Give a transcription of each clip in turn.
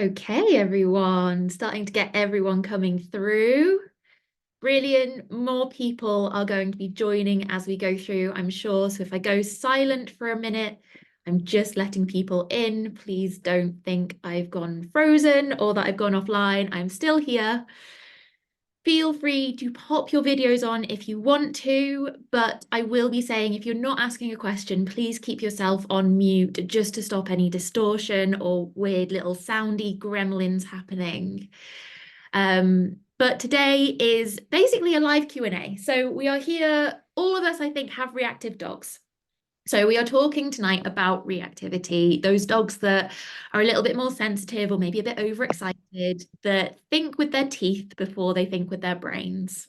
Okay, everyone, starting to get everyone coming through. Brilliant. More people are going to be joining as we go through, I'm sure. So if I go silent for a minute, I'm just letting people in. Please don't think I've gone frozen or that I've gone offline. I'm still here. Feel free to pop your videos on if you want to, but I will be saying if you're not asking a question, please keep yourself on mute just to stop any distortion or weird little soundy gremlins happening. But today is basically a live Q&A. So we are here, all of us, I think, have reactive dogs. So we are talking tonight about reactivity, those dogs that are a little bit more sensitive or maybe a bit overexcited, that think with their teeth before they think with their brains.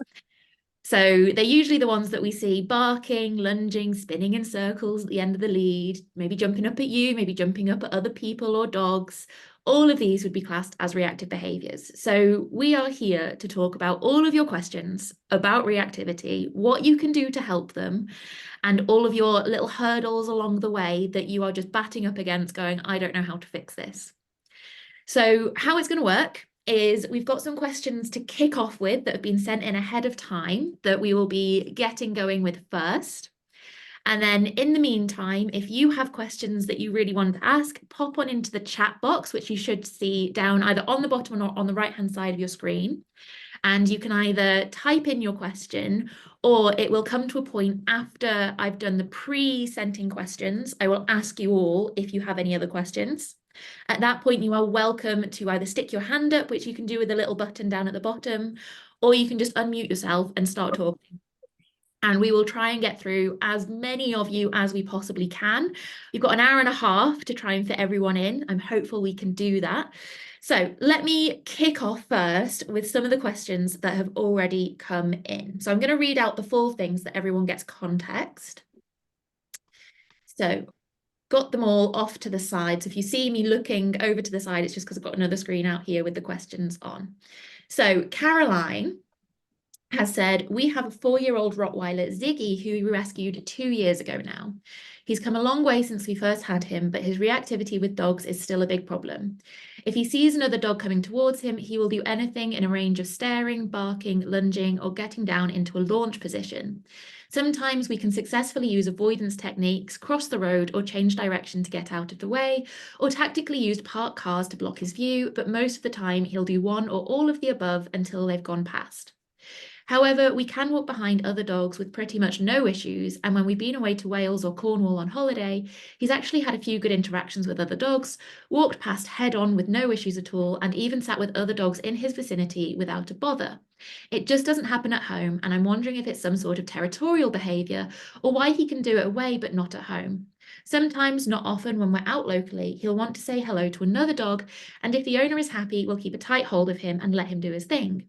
So they're usually the ones that we see barking, lunging, spinning in circles at the end of the lead, maybe jumping up at you, maybe jumping up at other people or dogs. All of these would be classed as reactive behaviors. So we are here to talk about all of your questions about reactivity, what you can do to help them, and all of your little hurdles along the way that you are just batting up against going, I don't know how to fix this. So how it's going to work is we've got some questions to kick off with that have been sent in ahead of time that we will be getting going with first. And then in the meantime, if you have questions that you really want to ask, pop on into the chat box, which you should see down either on the bottom or on the right-hand side of your screen. And you can either type in your question or it will come to a point after I've done the pre-sent in questions. I will ask you all if you have any other questions. At that point, you are welcome to either stick your hand up, which you can do with the little button down at the bottom, or you can just unmute yourself and start talking. And we will try and get through as many of you as we possibly can. We've got an hour and a half to try and fit everyone in. I'm hopeful we can do that. So let me kick off first with some of the questions that have already come in. So I'm going to read out the full things that everyone gets context. So got them all off to the side. So if you see me looking over to the side, it's just because I've got another screen out here with the questions on. So Caroline has said, we have a 4-year-old Rottweiler, Ziggy, who we rescued 2 years ago now. He's come a long way since we first had him, but his reactivity with dogs is still a big problem. If he sees another dog coming towards him, he will do anything in a range of staring, barking, lunging, or getting down into a launch position. Sometimes we can successfully use avoidance techniques, cross the road, or change direction to get out of the way, or tactically use parked cars to block his view, but most of the time he'll do one or all of the above until they've gone past. However, we can walk behind other dogs with pretty much no issues, and when we've been away to Wales or Cornwall on holiday, he's actually had a few good interactions with other dogs, walked past head-on with no issues at all, and even sat with other dogs in his vicinity without a bother. It just doesn't happen at home, and I'm wondering if it's some sort of territorial behaviour, or why he can do it away but not at home. Sometimes, not often, when we're out locally, he'll want to say hello to another dog, and if the owner is happy, we'll keep a tight hold of him and let him do his thing.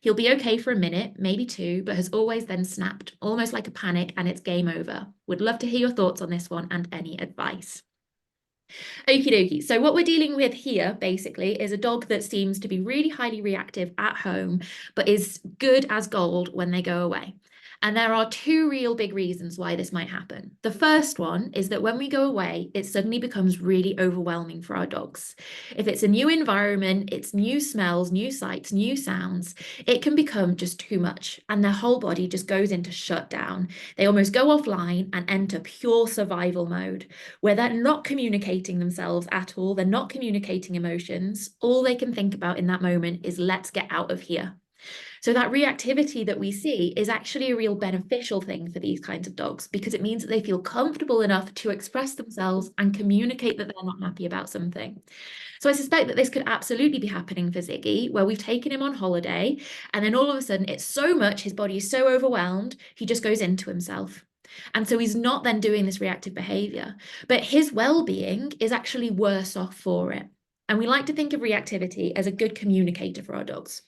He'll be okay for a minute, maybe two, but has always then snapped, almost like a panic, and it's game over. Would love to hear your thoughts on this one and any advice. Okie dokie. So what we're dealing with here, basically, is a dog that seems to be really highly reactive at home, but is good as gold when they go away. And there are two real big reasons why this might happen. The first one is that when we go away, it suddenly becomes really overwhelming for our dogs. If it's a new environment, it's new smells, new sights, new sounds, it can become just too much and their whole body just goes into shutdown. They almost go offline and enter pure survival mode, where they're not communicating themselves at all. They're not communicating emotions. All they can think about in that moment is let's get out of here. So that reactivity that we see is actually a real beneficial thing for these kinds of dogs because it means that they feel comfortable enough to express themselves and communicate that they're not happy about something. So I suspect that this could absolutely be happening for Ziggy, where we've taken him on holiday and then all of a sudden it's so much, his body is so overwhelmed, he just goes into himself. And so he's not then doing this reactive behavior, but his well-being is actually worse off for it. And we like to think of reactivity as a good communicator for our dogs.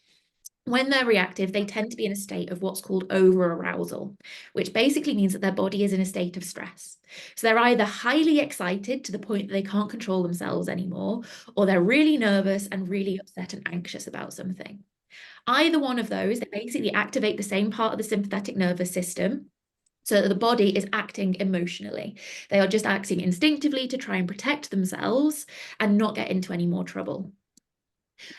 When they're reactive, they tend to be in a state of what's called over-arousal, which basically means that their body is in a state of stress. So they're either highly excited to the point that they can't control themselves anymore, or they're really nervous and really upset and anxious about something. Either one of those, they basically activate the same part of the sympathetic nervous system, so that the body is acting emotionally. They are just acting instinctively to try and protect themselves and not get into any more trouble.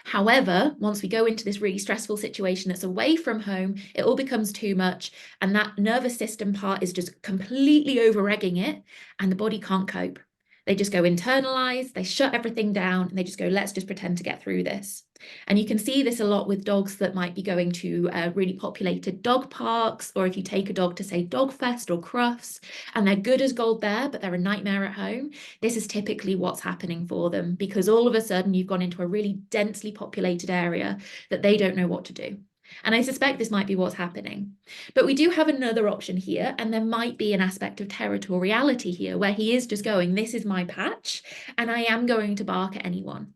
However, once we go into this really stressful situation that's away from home, it all becomes too much. And that nervous system part is just completely over-egging it, and the body can't cope. They just go internalize, they shut everything down, and they just go, let's just pretend to get through this. And you can see this a lot with dogs that might be going to really populated dog parks, or if you take a dog to, say, Dog Fest or Crufts, and they're good as gold there, but they're a nightmare at home. This is typically what's happening for them, because all of a sudden you've gone into a really densely populated area that they don't know what to do. And I suspect this might be what's happening. But we do have another option here, and there might be an aspect of territoriality here where he is just going, this is my patch, and I am going to bark at anyone.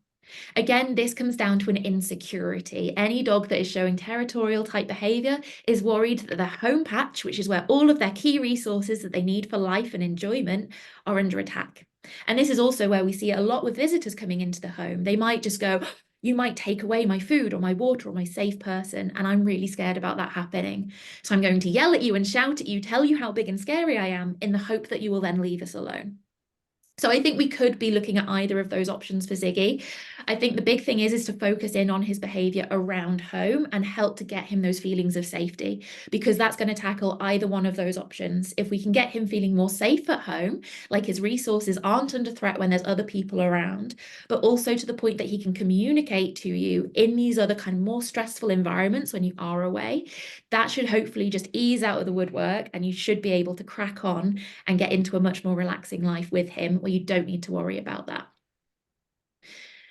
Again, this comes down to an insecurity. Any dog that is showing territorial type behavior is worried that their home patch, which is where all of their key resources that they need for life and enjoyment, are under attack. And this is also where we see it a lot with visitors coming into the home. They might just go, you might take away my food or my water or my safe person, and I'm really scared about that happening. So I'm going to yell at you and shout at you, tell you how big and scary I am, in the hope that you will then leave us alone. So I think we could be looking at either of those options for Ziggy. I think the big thing is to focus in on his behavior around home and help to get him those feelings of safety, because that's going to tackle either one of those options. If we can get him feeling more safe at home, like his resources aren't under threat when there's other people around, but also to the point that he can communicate to you in these other kind of more stressful environments when you are away, that should hopefully just ease out of the woodwork, and you should be able to crack on and get into a much more relaxing life with him where you don't need to worry about that.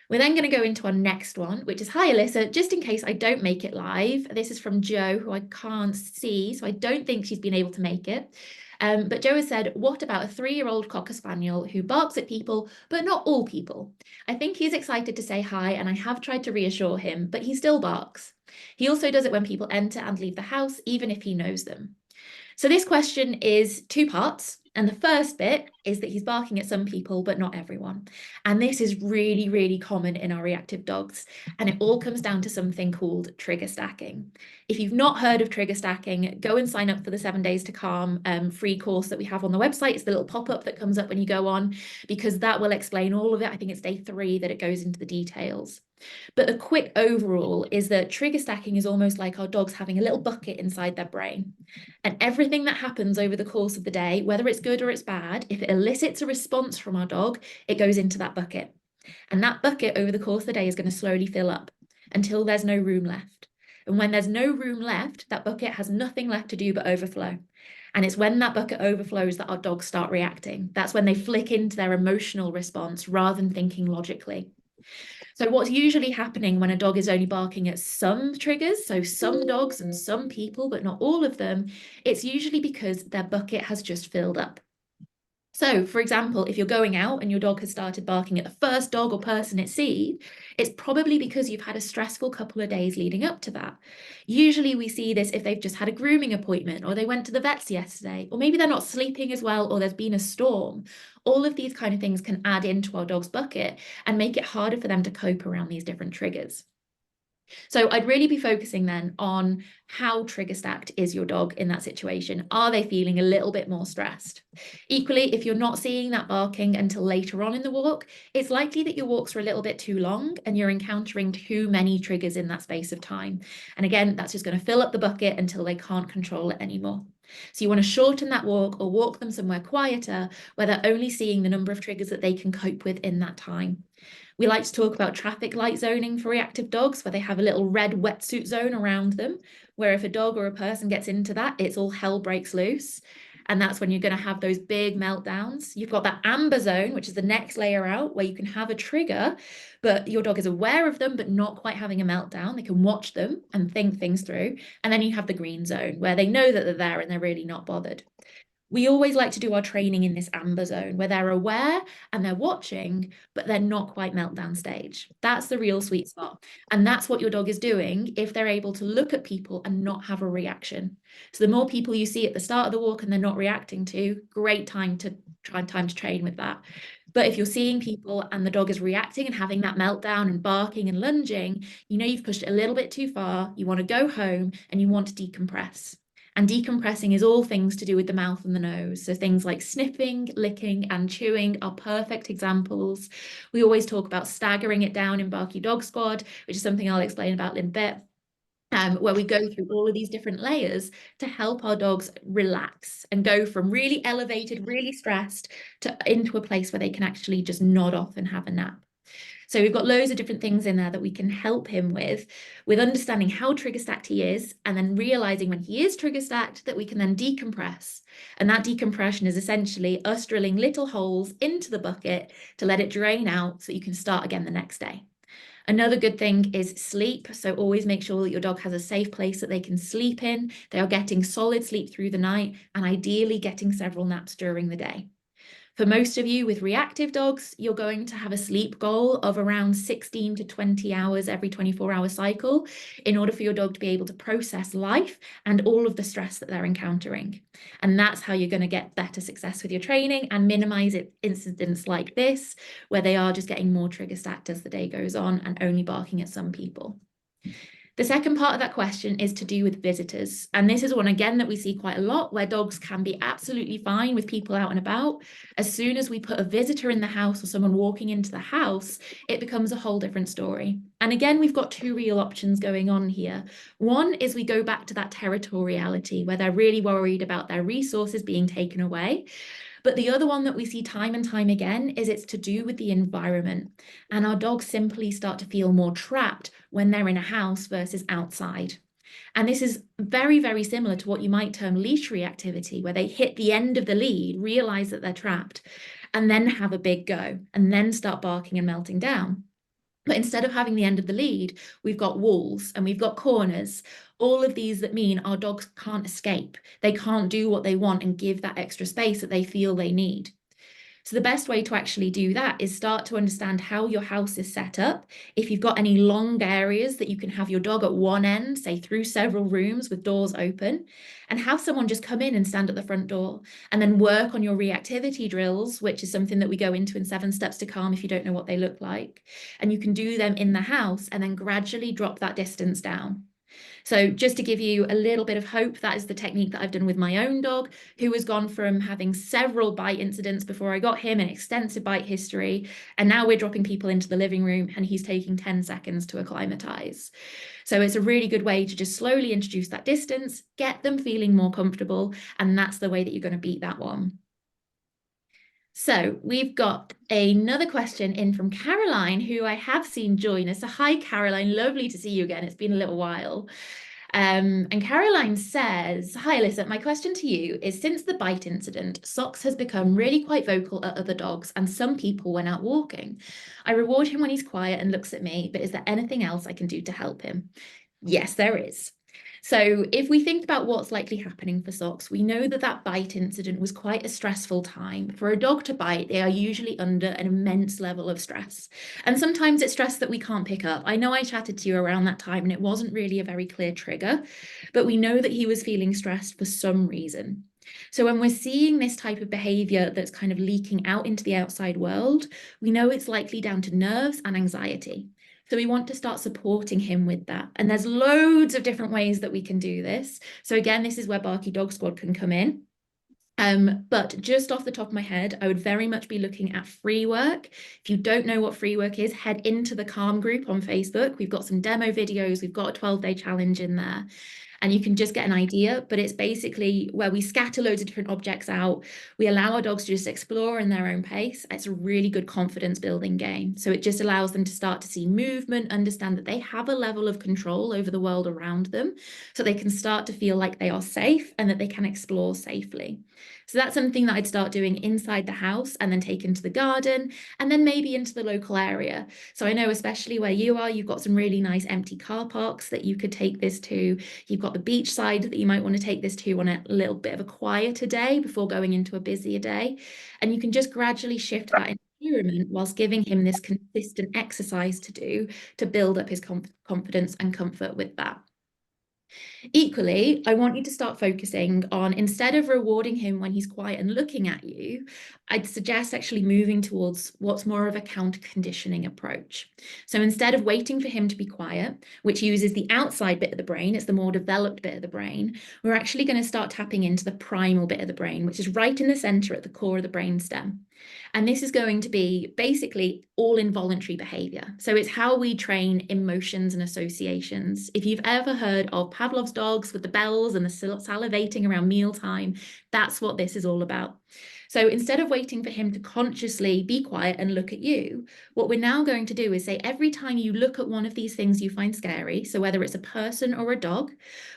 We're then going to go into our next one, which is, hi, Alyssa, just in case I don't make it live. This is from Joe, who I can't see, so I don't think she's been able to make it. But Joe has said, what about a 3-year-old Cocker Spaniel who barks at people, but not all people? I think he's excited to say hi, and I have tried to reassure him, but he still barks. He also does it when people enter and leave the house, even if he knows them. So this question is 2 parts. And the first bit is that he's barking at some people, but not everyone. And this is really, really common in our reactive dogs. And it all comes down to something called trigger stacking. If you've not heard of trigger stacking, go and sign up for the 7 Days to Calm free course that we have on the website. It's the little pop-up that comes up when you go on, because that will explain all of it. I think it's day 3 that it goes into the details. But a quick overall is that trigger stacking is almost like our dogs having a little bucket inside their brain. And everything that happens over the course of the day, whether it's good or it's bad, if it elicits a response from our dog, it goes into that bucket. And that bucket over the course of the day is going to slowly fill up until there's no room left. And when there's no room left, that bucket has nothing left to do but overflow. And it's when that bucket overflows that our dogs start reacting. That's when they flick into their emotional response rather than thinking logically. So what's usually happening when a dog is only barking at some triggers, so some dogs and some people, but not all of them, it's usually because their bucket has just filled up. So, for example, if you're going out and your dog has started barking at the first dog or person it sees, it's probably because you've had a stressful couple of days leading up to that. Usually we see this if they've just had a grooming appointment, or they went to the vets yesterday, or maybe they're not sleeping as well, or there's been a storm. All of these kind of things can add into our dog's bucket and make it harder for them to cope around these different triggers. So I'd really be focusing then on how trigger stacked is your dog in that situation. Are they feeling a little bit more stressed? Equally, if you're not seeing that barking until later on in the walk, it's likely that your walks are a little bit too long and you're encountering too many triggers in that space of time. And again, that's just going to fill up the bucket until they can't control it anymore. So you want to shorten that walk or walk them somewhere quieter where they're only seeing the number of triggers that they can cope with in that time. We like to talk about traffic light zoning for reactive dogs, where they have a little red wetsuit zone around them, where if a dog or a person gets into that, it's all hell breaks loose. And that's when you're going to have those big meltdowns. You've got that amber zone, which is the next layer out, where you can have a trigger, but your dog is aware of them, but not quite having a meltdown. They can watch them and think things through. And then you have the green zone, where they know that they're there and they're really not bothered. We always like to do our training in this amber zone where they're aware and they're watching, but they're not quite meltdown stage. That's the real sweet spot. And that's what your dog is doing if they're able to look at people and not have a reaction. So the more people you see at the start of the walk and they're not reacting to, great time to train with that. But if you're seeing people and the dog is reacting and having that meltdown and barking and lunging, you know you've pushed it a little bit too far, you want to go home and you want to decompress. And decompressing is all things to do with the mouth and the nose. So things like sniffing, licking, and chewing are perfect examples. We always talk about staggering it down in Barky Dog Squad, which is something I'll explain about in a bit. Where we go through all of these different layers to help our dogs relax and go from really elevated, really stressed to into a place where they can actually just nod off and have a nap. So we've got loads of different things in there that we can help him with understanding how trigger stacked he is, and then realizing when he is trigger stacked that we can then decompress. And that decompression is essentially us drilling little holes into the bucket to let it drain out so that you can start again the next day. Another good thing is sleep. So always make sure that your dog has a safe place that they can sleep in. They are getting solid sleep through the night and ideally getting several naps during the day. For most of you with reactive dogs, you're going to have a sleep goal of around 16 to 20 hours every 24-hour cycle in order for your dog to be able to process life and all of the stress that they're encountering. And that's how you're going to get better success with your training and minimize incidents like this, where they are just getting more trigger stacked as the day goes on and only barking at some people. The second part of that question is to do with visitors. And this is one, again, that we see quite a lot, where dogs can be absolutely fine with people out and about. As soon as we put a visitor in the house or someone walking into the house, it becomes a whole different story. And again, we've got two real options going on here. One is we go back to that territoriality, where they're really worried about their resources being taken away. But the other one that we see time and time again is it's to do with the environment. And our dogs simply start to feel more trapped when they're in a house versus outside. And this is very, very similar to what you might term leash reactivity, where they hit the end of the lead, realize that they're trapped, and then have a big go, and then start barking and melting down. But instead of having the end of the lead, we've got walls and we've got corners, all of these that mean our dogs can't escape. They can't do what they want and give that extra space that they feel they need. So the best way to actually do that is start to understand how your house is set up. If you've got any long areas that you can have your dog at one end, say through several rooms with doors open, and have someone just come in and stand at the front door and then work on your reactivity drills, which is something that we go into in 7 Steps to Calm if you don't know what they look like. And you can do them in the house and then gradually drop that distance down. So just to give you a little bit of hope, that is the technique that I've done with my own dog, who has gone from having several bite incidents before I got him, an extensive bite history, and now we're dropping people into the living room and he's taking 10 seconds to acclimatize. So it's a really good way to just slowly introduce that distance, get them feeling more comfortable, and that's the way that you're going to beat that one. So we've got another question in from Caroline, who I have seen join us. So hi, Caroline, lovely to see you again. It's been a little while. And Caroline says, hi, Alyssa, my question to you is, since the bite incident, Socks has become really quite vocal at other dogs and some people when out walking. I reward him when he's quiet and looks at me, but is there anything else I can do to help him? Yes, there is. So if we think about what's likely happening for Socks, we know that that bite incident was quite a stressful time. For a dog to bite, they are usually under an immense level of stress. And sometimes it's stress that we can't pick up. I know I chatted to you around that time and it wasn't really a very clear trigger, but we know that he was feeling stressed for some reason. So when we're seeing this type of behavior that's kind of leaking out into the outside world, we know it's likely down to nerves and anxiety. So we want to start supporting him with that. And there's loads of different ways that we can do this. So again, this is where Barky Dog Squad can come in. But just off the top of my head, I would very much be looking at free work. If you don't know what free work is, head into the Calm group on Facebook. We've got some demo videos. We've got a 12-day challenge in there. And you can just get an idea, but it's basically where we scatter loads of different objects out. We allow our dogs to just explore in their own pace. It's a really good confidence building game. So it just allows them to start to see movement, understand that they have a level of control over the world around them, so they can start to feel like they are safe and that they can explore safely. So that's something that I'd start doing inside the house and then take into the garden and then maybe into the local area. So I know especially where you are, you've got some really nice empty car parks that you could take this to. You've got the beach side that you might want to take this to on a little bit of a quieter day before going into a busier day. And you can just gradually shift that environment whilst giving him this consistent exercise to do to build up his confidence and comfort with that. Equally, I want you to start focusing on, instead of rewarding him when he's quiet and looking at you, I'd suggest actually moving towards what's more of a counter conditioning approach. So instead of waiting for him to be quiet, which uses the outside bit of the brain, it's the more developed bit of the brain, we're actually going to start tapping into the primal bit of the brain, which is right in the center at the core of the brainstem. And this is going to be basically all involuntary behavior. So it's how we train emotions and associations. If you've ever heard of Pavlov's dogs with the bells and the salivating around mealtime, that's what this is all about. So instead of waiting for him to consciously be quiet and look at you, what we're now going to do is say, every time you look at one of these things you find scary, so whether it's a person or a dog,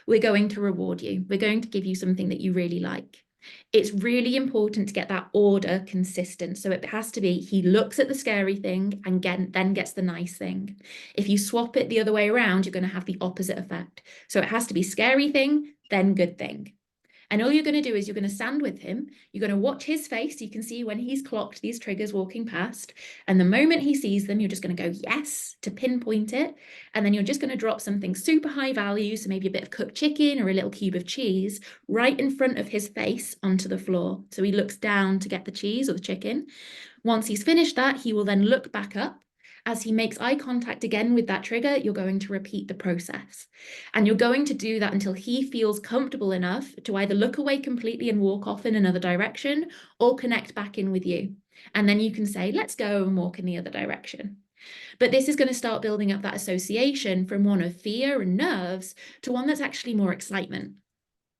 we're going to reward you. We're going to give you something that you really like. It's really important to get that order consistent. So it has to be, he looks at the scary thing and then gets the nice thing. If you swap it the other way around, you're going to have the opposite effect. So it has to be scary thing, then good thing. And all you're going to do is you're going to stand with him. You're going to watch his face. You can see when he's clocked these triggers walking past. And the moment he sees them, you're just going to go yes to pinpoint it. And then you're just going to drop something super high value, so maybe a bit of cooked chicken or a little cube of cheese, right in front of his face onto the floor. So he looks down to get the cheese or the chicken. Once he's finished that, he will then look back up. As he makes eye contact again with that trigger, you're going to repeat the process. And you're going to do that until he feels comfortable enough to either look away completely and walk off in another direction or connect back in with you. And then you can say, let's go and walk in the other direction. But this is going to start building up that association from one of fear and nerves to one that's actually more excitement.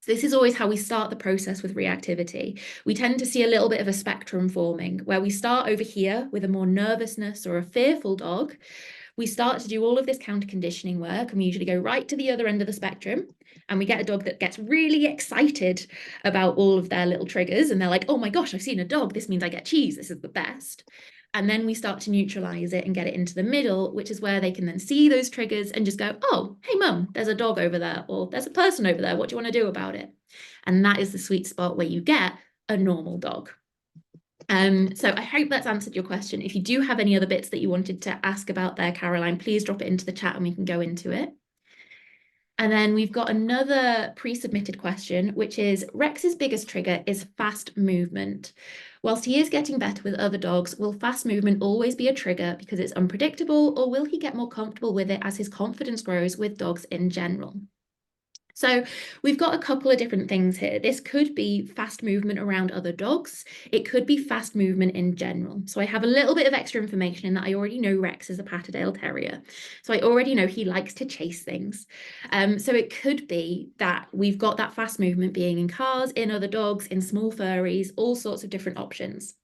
This is always how we start the process with reactivity. We tend to see a little bit of a spectrum forming where we start over here with a more nervousness or a fearful dog. We start to do all of this counter conditioning work, and we usually go right to the other end of the spectrum, and we get a dog that gets really excited about all of their little triggers, and they're like, oh my gosh, I've seen a dog, this means I get cheese, this is the best. And then we start to neutralize it and get it into the middle, which is where they can then see those triggers and just go, oh, hey mum, there's a dog over there, or there's a person over there, what do you want to do about it? And that is the sweet spot where you get a normal dog. So I hope that's answered your question. If you do have any other bits that you wanted to ask about there, Caroline, please drop it into the chat and we can go into it. And then we've got another pre-submitted question, which is, Rex's biggest trigger is fast movement. Whilst he is getting better with other dogs, will fast movement always be a trigger because it's unpredictable, or will he get more comfortable with it as his confidence grows with dogs in general? So we've got a couple of different things here. This could be fast movement around other dogs. It could be fast movement in general. So I have a little bit of extra information in that I already know Rex is a Patterdale Terrier. So I already know he likes to chase things. So it could be that we've got that fast movement being in cars, in other dogs, in small furries, all sorts of different options.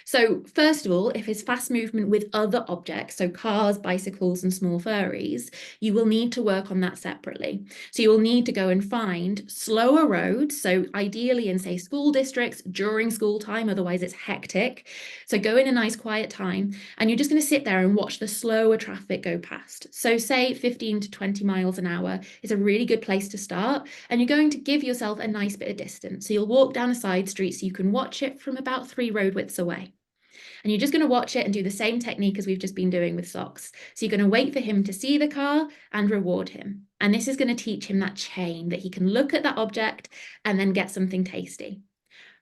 So first of all, if it's fast movement with other objects, so cars, bicycles, and small furries, you will need to work on that separately. So you will need to go and find slower roads, so ideally in, say, school districts during school time, otherwise it's hectic. So go in a nice quiet time, and you're just going to sit there and watch the slower traffic go past. So say 15 to 20 miles an hour is a really good place to start, and you're going to give yourself a nice bit of distance. So you'll walk down a side street so you can watch it from about 3 road widths away. And you're just going to watch it and do the same technique as we've just been doing with socks. So you're going to wait for him to see the car and reward him. And this is going to teach him that chain, that he can look at that object and then get something tasty.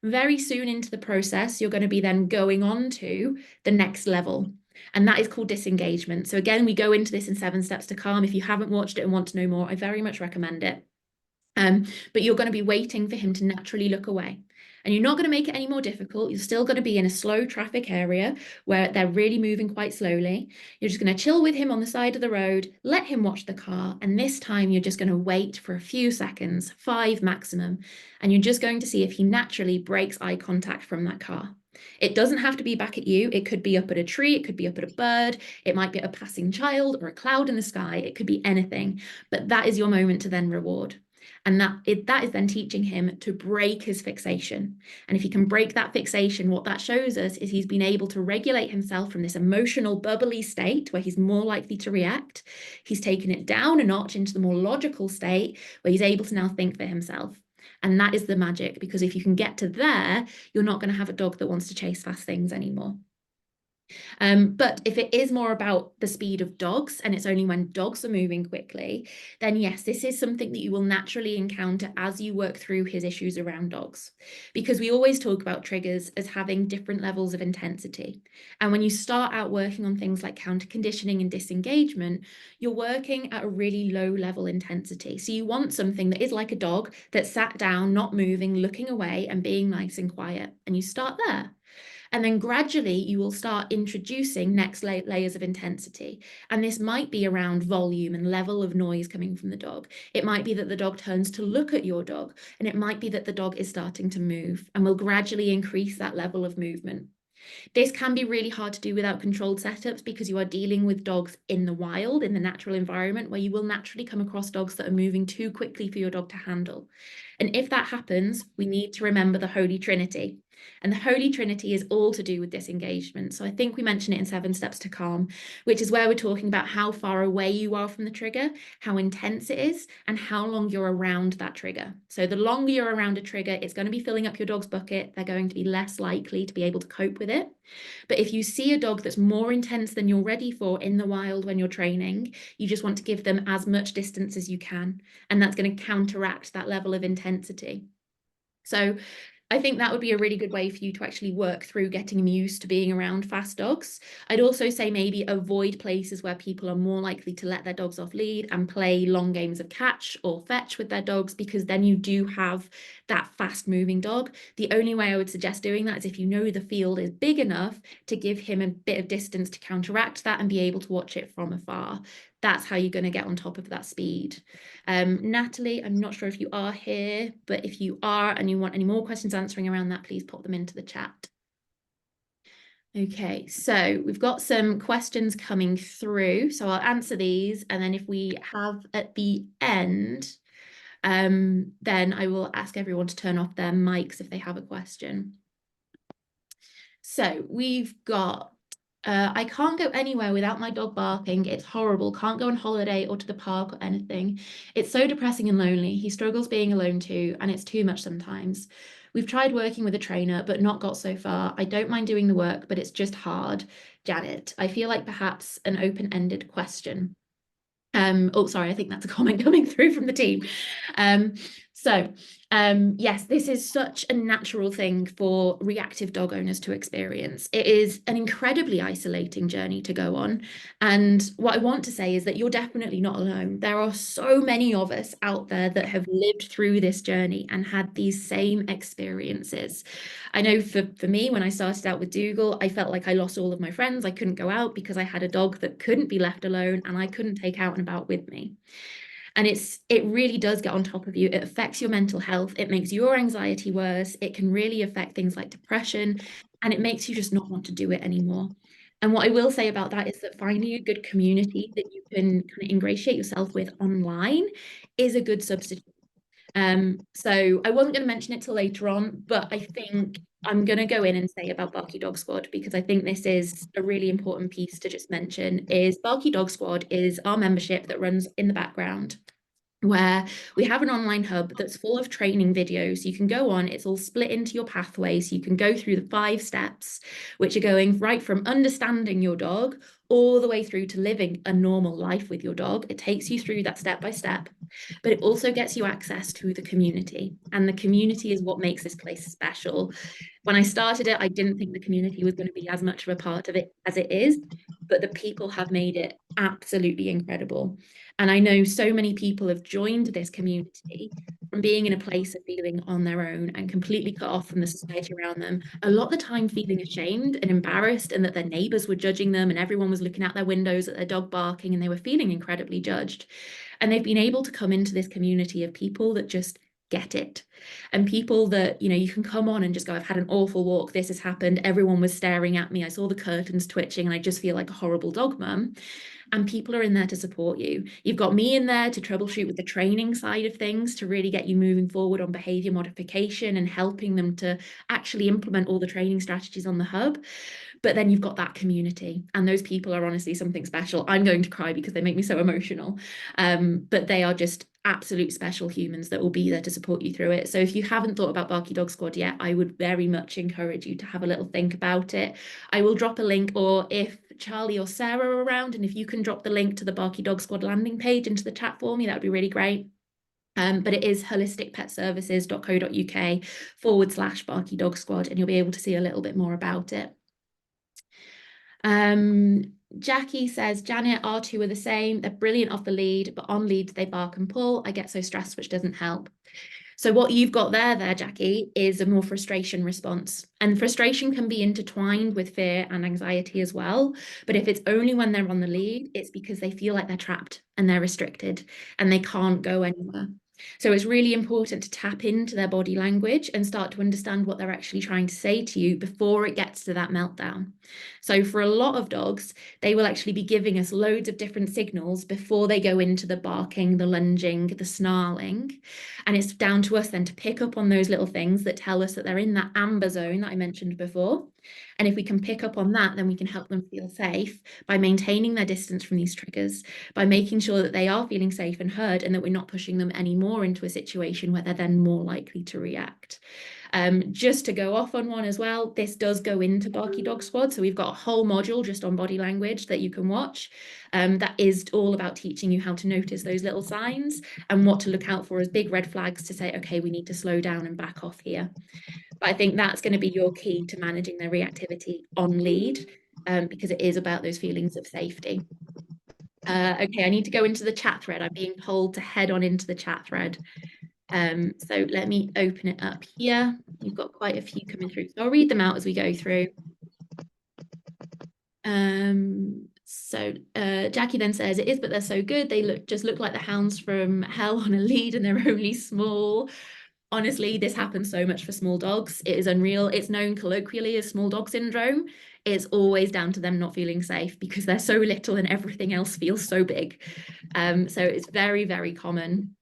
Very soon into the process, you're going to be then going on to the next level. And that is called disengagement. So again, we go into this in 7 Steps to Calm. If you haven't watched it and want to know more, I very much recommend it. But you're going to be waiting for him to naturally look away. And you're not going to make it any more difficult. You're still going to be in a slow traffic area where they're really moving quite slowly. You're just going to chill with him on the side of the road, let him watch the car. And this time you're just going to wait for a few seconds, 5 maximum. And you're just going to see if he naturally breaks eye contact from that car. It doesn't have to be back at you. It could be up at a tree. It could be up at a bird. It might be a passing child or a cloud in the sky. It could be anything. But that is your moment to then reward. And that is then teaching him to break his fixation. And if he can break that fixation, what that shows us is he's been able to regulate himself from this emotional, bubbly state where he's more likely to react. He's taken it down a notch into the more logical state where he's able to now think for himself. And that is the magic, because if you can get to there, you're not going to have a dog that wants to chase fast things anymore. But if it is more about the speed of dogs and it's only when dogs are moving quickly, then yes, this is something that you will naturally encounter as you work through his issues around dogs. Because we always talk about triggers as having different levels of intensity. And when you start out working on things like counter conditioning and disengagement, you're working at a really low level intensity. So you want something that is like a dog that's sat down, not moving, looking away and being nice and quiet. And you start there. And then gradually you will start introducing next layers of intensity. And this might be around volume and level of noise coming from the dog. It might be that the dog turns to look at your dog, and it might be that the dog is starting to move, and will gradually increase that level of movement. This can be really hard to do without controlled setups because you are dealing with dogs in the wild, in the natural environment, where you will naturally come across dogs that are moving too quickly for your dog to handle. And if that happens, we need to remember the Holy Trinity. And the Holy Trinity is all to do with disengagement. So I think we mention it in 7 Steps to Calm, which is where we're talking about how far away you are from the trigger, how intense it is, and how long you're around that trigger. So the longer you're around a trigger, it's going to be filling up your dog's bucket. They're going to be less likely to be able to cope with it. But if you see a dog that's more intense than you're ready for in the wild when you're training, you just want to give them as much distance as you can. And that's going to counteract that level of intensity. So I think that would be a really good way for you to actually work through getting them used to being around fast dogs. I'd also say maybe avoid places where people are more likely to let their dogs off lead and play long games of catch or fetch with their dogs, because then you do have that fast moving dog. The only way I would suggest doing that is if you know the field is big enough to give him a bit of distance to counteract that and be able to watch it from afar. That's how you're going to get on top of that speed. Natalie, I'm not sure if you are here, but if you are and you want any more questions answering around that, please pop them into the chat. Okay, so we've got some questions coming through, so I'll answer these, and then if we have at the end, then I will ask everyone to turn off their mics if they have a question. So we've got I can't go anywhere without my dog barking. It's horrible. Can't go on holiday or to the park or anything. It's so depressing and lonely. He struggles being alone too, and it's too much sometimes. We've tried working with a trainer, but not got so far. I don't mind doing the work, but it's just hard. Janet, I feel like perhaps an open-ended question. Oh, sorry, I think that's a comment coming through from the team. Yes, this is such a natural thing for reactive dog owners to experience. It is an incredibly isolating journey to go on. And what I want to say is that you're definitely not alone. There are so many of us out there that have lived through this journey and had these same experiences. I know for me, when I started out with Dougal, I felt like I lost all of my friends. I couldn't go out because I had a dog that couldn't be left alone and I couldn't take out and about with me. And it really does get on top of you. It affects your mental health. It makes your anxiety worse. It can really affect things like depression, and it makes you just not want to do it anymore. And what I will say about that is that finding a good community that you can kind of ingratiate yourself with online is a good substitute. So I wasn't going to mention it till later on, but I think I'm going to go in and say about Barky Dog Squad, because I think this is a really important piece to just mention. Is Barky Dog Squad is our membership that runs in the background, where we have an online hub that's full of training videos. You can go on, it's all split into your pathways. So you can go through the 5 steps, which are going right from understanding your dog all the way through to living a normal life with your dog. It takes you through that step by step, but it also gets you access to the community. And the community is what makes this place special. When I started it, I didn't think the community was going to be as much of a part of it as it is, but the people have made it absolutely incredible. And I know so many people have joined this community from being in a place of feeling on their own and completely cut off from the society around them, a lot of the time feeling ashamed and embarrassed, and that their neighbors were judging them and everyone was looking out their windows at their dog barking and they were feeling incredibly judged. And they've been able to come into this community of people that just get it, and people that, you know, you can come on and just go, I've had an awful walk, this has happened, everyone was staring at me, I saw the curtains twitching and I just feel like a horrible dog mum. And people are in there to support you. You've got me in there to troubleshoot with the training side of things, to really get you moving forward on behavior modification and helping them to actually implement all the training strategies on the hub. But then you've got that community, and those people are honestly something special. I'm going to cry because they make me so emotional. But they are just absolute special humans that will be there to support you through it. So if you haven't thought about Barky Dog Squad yet, I would very much encourage you to have a little think about it. I will drop a link, or if Charlie or Sarah are around, and if you can drop the link to the Barky Dog Squad landing page into the chat for me, that would be really great. But it is holisticpetservices.co.uk/Barky Dog Squad, and you'll be able to see a little bit more about it. Jackie says, Janet, R2 are the same. They're brilliant off the lead, but on lead they bark and pull. I get so stressed, which doesn't help. So what you've got there, Jackie, is a more frustration response. And frustration can be intertwined with fear and anxiety as well. But if it's only when they're on the lead, it's because they feel like they're trapped and they're restricted and they can't go anywhere. So it's really important to tap into their body language and start to understand what they're actually trying to say to you before it gets to that meltdown. So for a lot of dogs, they will actually be giving us loads of different signals before they go into the barking, the lunging, the snarling. And it's down to us then to pick up on those little things that tell us that they're in that amber zone that I mentioned before. And if we can pick up on that, then we can help them feel safe by maintaining their distance from these triggers, by making sure that they are feeling safe and heard, and that we're not pushing them anymore into a situation where they're then more likely to react. Just to go off on one as well, this does go into Barky Dog Squad. So we've got a whole module just on body language that you can watch. That is all about teaching you how to notice those little signs and what to look out for as big red flags to say, okay, we need to slow down and back off here. But I think that's going to be your key to managing their reactivity on lead, because it is about those feelings of safety. Okay, I need to go into the chat thread. I'm being told to head on into the chat thread. So let me open it up here. You've got quite a few coming through. So I'll read them out as we go through. Jackie then says, it is, but they're so good. They just look like the hounds from hell on a lead, and they're only small. Honestly, this happens so much for small dogs. It is unreal. It's known colloquially as small dog syndrome. It's always down to them not feeling safe because they're so little and everything else feels so big. So it's very, very common.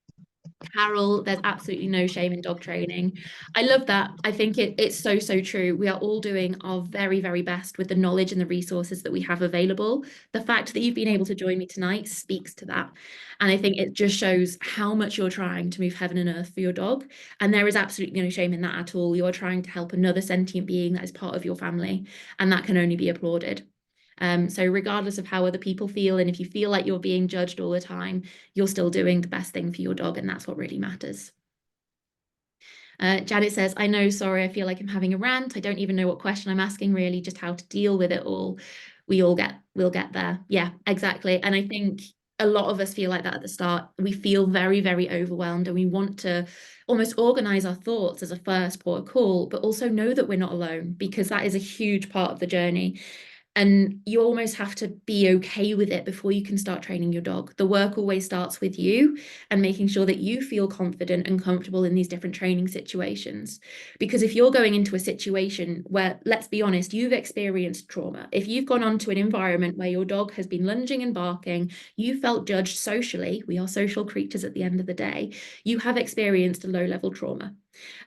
Carol, there's absolutely no shame in dog training. I love that. I think it's so, so true. We are all doing our very, very best with the knowledge and the resources that we have available. The fact that you've been able to join me tonight speaks to that. And I think it just shows how much you're trying to move heaven and earth for your dog. And there is absolutely no shame in that at all. You're trying to help another sentient being that is part of your family, and that can only be applauded. So regardless of how other people feel, and if you feel like you're being judged all the time, you're still doing the best thing for your dog, and that's what really matters. Janet says, I know, sorry, I feel like I'm having a rant. I don't even know what question I'm asking, really, just how to deal with it all. We'll get there. Yeah, exactly. And I think a lot of us feel like that at the start. We feel very, very overwhelmed, and we want to almost organize our thoughts as a first port of call, but also know that we're not alone, because that is a huge part of the journey. And you almost have to be okay with it before you can start training your dog. The work always starts with you and making sure that you feel confident and comfortable in these different training situations. Because if you're going into a situation where, let's be honest, you've experienced trauma, if you've gone on to an environment where your dog has been lunging and barking, you felt judged socially, we are social creatures at the end of the day, you have experienced a low-level trauma.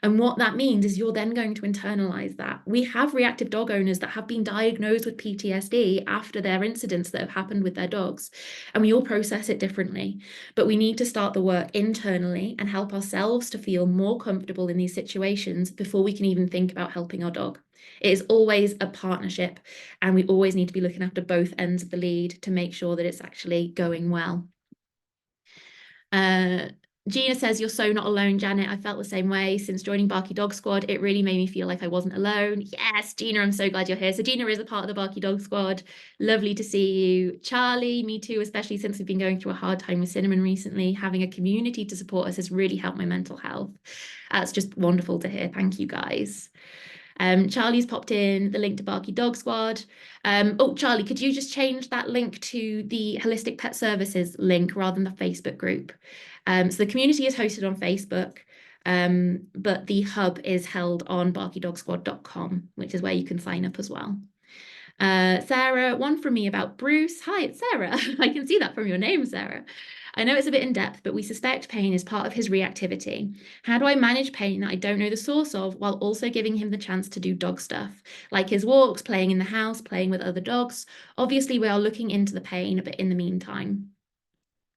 And what that means is you're then going to internalize that. We have reactive dog owners that have been diagnosed with PTSD after their incidents that have happened with their dogs, and we all process it differently. But we need to start the work internally and help ourselves to feel more comfortable in these situations before we can even think about helping our dog. It is always a partnership, and we always need to be looking after both ends of the lead to make sure that it's actually going well. Gina says, you're so not alone, Janet. I felt the same way since joining Barky Dog Squad. It really made me feel like I wasn't alone. Yes, Gina, I'm so glad you're here. So Gina is a part of the Barky Dog Squad. Lovely to see you. Charlie, me too, especially since we've been going through a hard time with Cinnamon recently. Having a community to support us has really helped my mental health. It's just wonderful to hear. Thank you, guys. Charlie's popped in the link to Barky Dog Squad. Oh, Charlie, could you just change that link to the Holistic Pet Services link rather than the Facebook group? So the community is hosted on Facebook, but the hub is held on barkydogsquad.com, which is where you can sign up as well. Sarah, one from me about Bruce. Hi, it's Sarah. I can see that from your name, Sarah. I know it's a bit in depth, but we suspect pain is part of his reactivity. How do I manage pain that I don't know the source of while also giving him the chance to do dog stuff, like his walks, playing in the house, playing with other dogs? Obviously, we are looking into the pain, but in the meantime.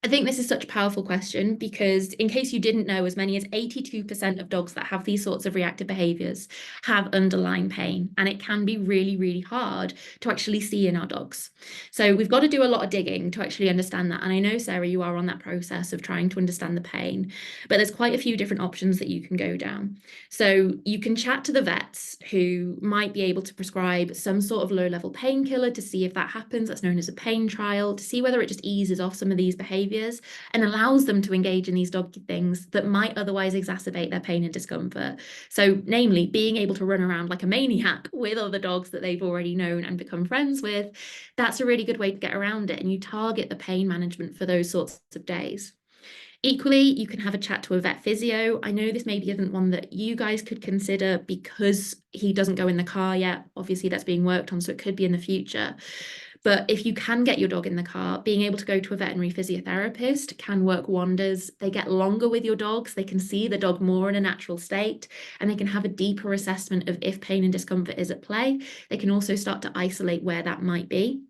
I think this is such a powerful question because, in case you didn't know, as many as 82% of dogs that have these sorts of reactive behaviors have underlying pain, and it can be really, really hard to actually see in our dogs. So we've got to do a lot of digging to actually understand that. And I know, Sarah, you are on that process of trying to understand the pain, but there's quite a few different options that you can go down. So you can chat to the vets who might be able to prescribe some sort of low-level painkiller to see if that happens. That's known as a pain trial, to see whether it just eases off some of these behaviors and allows them to engage in these doggy things that might otherwise exacerbate their pain and discomfort. So, namely, being able to run around like a maniac with other dogs that they've already known and become friends with, that's a really good way to get around it. And you target the pain management for those sorts of days. Equally, you can have a chat to a vet physio. I know this maybe isn't one that you guys could consider because he doesn't go in the car yet. Obviously, that's being worked on, so it could be in the future. But if you can get your dog in the car, being able to go to a veterinary physiotherapist can work wonders. They get longer with your dogs. They can see the dog more in a natural state, and they can have a deeper assessment of if pain and discomfort is at play. They can also start to isolate where that might be.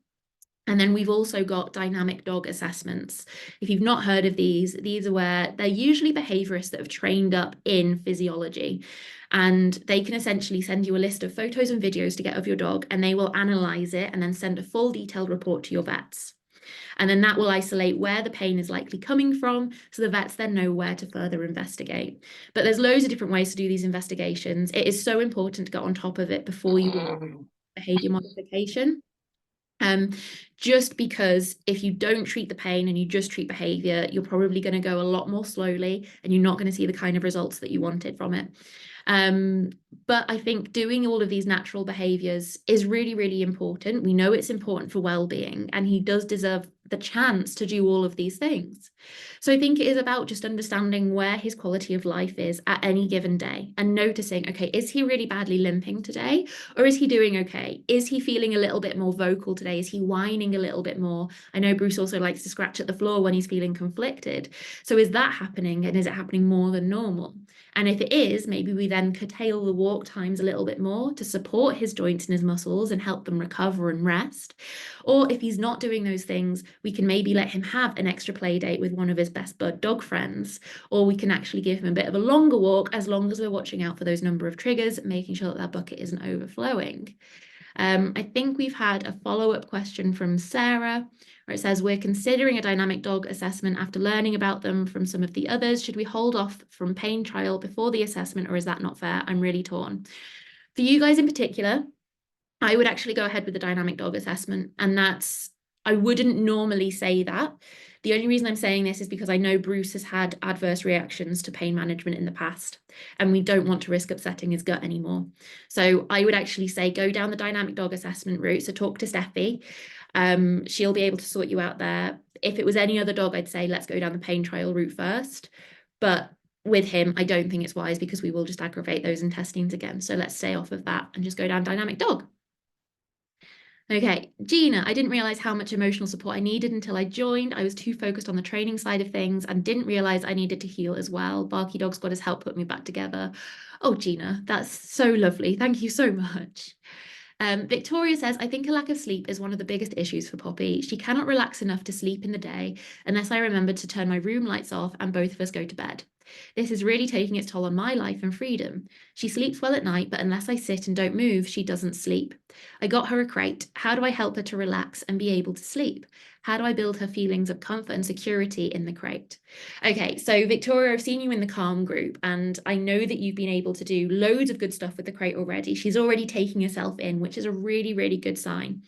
And then we've also got dynamic dog assessments. If you've not heard of these are where they're usually behaviorists that have trained up in physiology. And they can essentially send you a list of photos and videos to get of your dog, and they will analyze it and then send a full detailed report to your vets. And then that will isolate where the pain is likely coming from, so the vets then know where to further investigate. But there's loads of different ways to do these investigations. It is so important to get on top of it before you do behavior modification. Just because if you don't treat the pain and you just treat behavior, you're probably going to go a lot more slowly and you're not going to see the kind of results that you wanted from it. But I think doing all of these natural behaviors is really, really important. We know it's important for well-being, and he does deserve the chance to do all of these things. So I think it is about just understanding where his quality of life is at any given day and noticing, okay, is he really badly limping today? Or is he doing okay? Is he feeling a little bit more vocal today? Is he whining a little bit more? I know Bruce also likes to scratch at the floor when he's feeling conflicted. So is that happening, and is it happening more than normal? And if it is, maybe we then curtail the walk times a little bit more to support his joints and his muscles and help them recover and rest. Or if he's not doing those things, we can maybe let him have an extra play date with one of his best bud dog friends, or we can actually give him a bit of a longer walk, as long as we're watching out for those number of triggers, making sure that that bucket isn't overflowing. I think we've had a follow-up question from Sarah, where it says, we're considering a dynamic dog assessment after learning about them from some of the others. Should we hold off from pain trial before the assessment, or is that not fair? I'm really torn. For you guys in particular, I would actually go ahead with the dynamic dog assessment. And I wouldn't normally say that. The only reason I'm saying this is because I know Bruce has had adverse reactions to pain management in the past, and we don't want to risk upsetting his gut anymore. So I would actually say go down the dynamic dog assessment route. So talk to Steffi. She'll be able to sort you out there. If it was any other dog, I'd say let's go down the pain trial route first. But with him, I don't think it's wise because we will just aggravate those intestines again. So let's stay off of that and just go down dynamic dog. Okay, Gina, I didn't realize how much emotional support I needed until I joined. I was too focused on the training side of things and didn't realize I needed to heal as well. Barky Dog Squad has helped put me back together. Oh, Gina, that's so lovely. Thank you so much. Victoria says, I think a lack of sleep is one of the biggest issues for Poppy. She cannot relax enough to sleep in the day unless I remember to turn my room lights off and both of us go to bed. This is really taking its toll on my life and freedom. She sleeps well at night, but unless I sit and don't move, she doesn't sleep. I got her a crate. How do I help her to relax and be able to sleep? How do I build her feelings of comfort and security in the crate? Okay, so Victoria, I've seen you in the Calm group, and I know that you've been able to do loads of good stuff with the crate already. She's already taking herself in, which is a really, really good sign.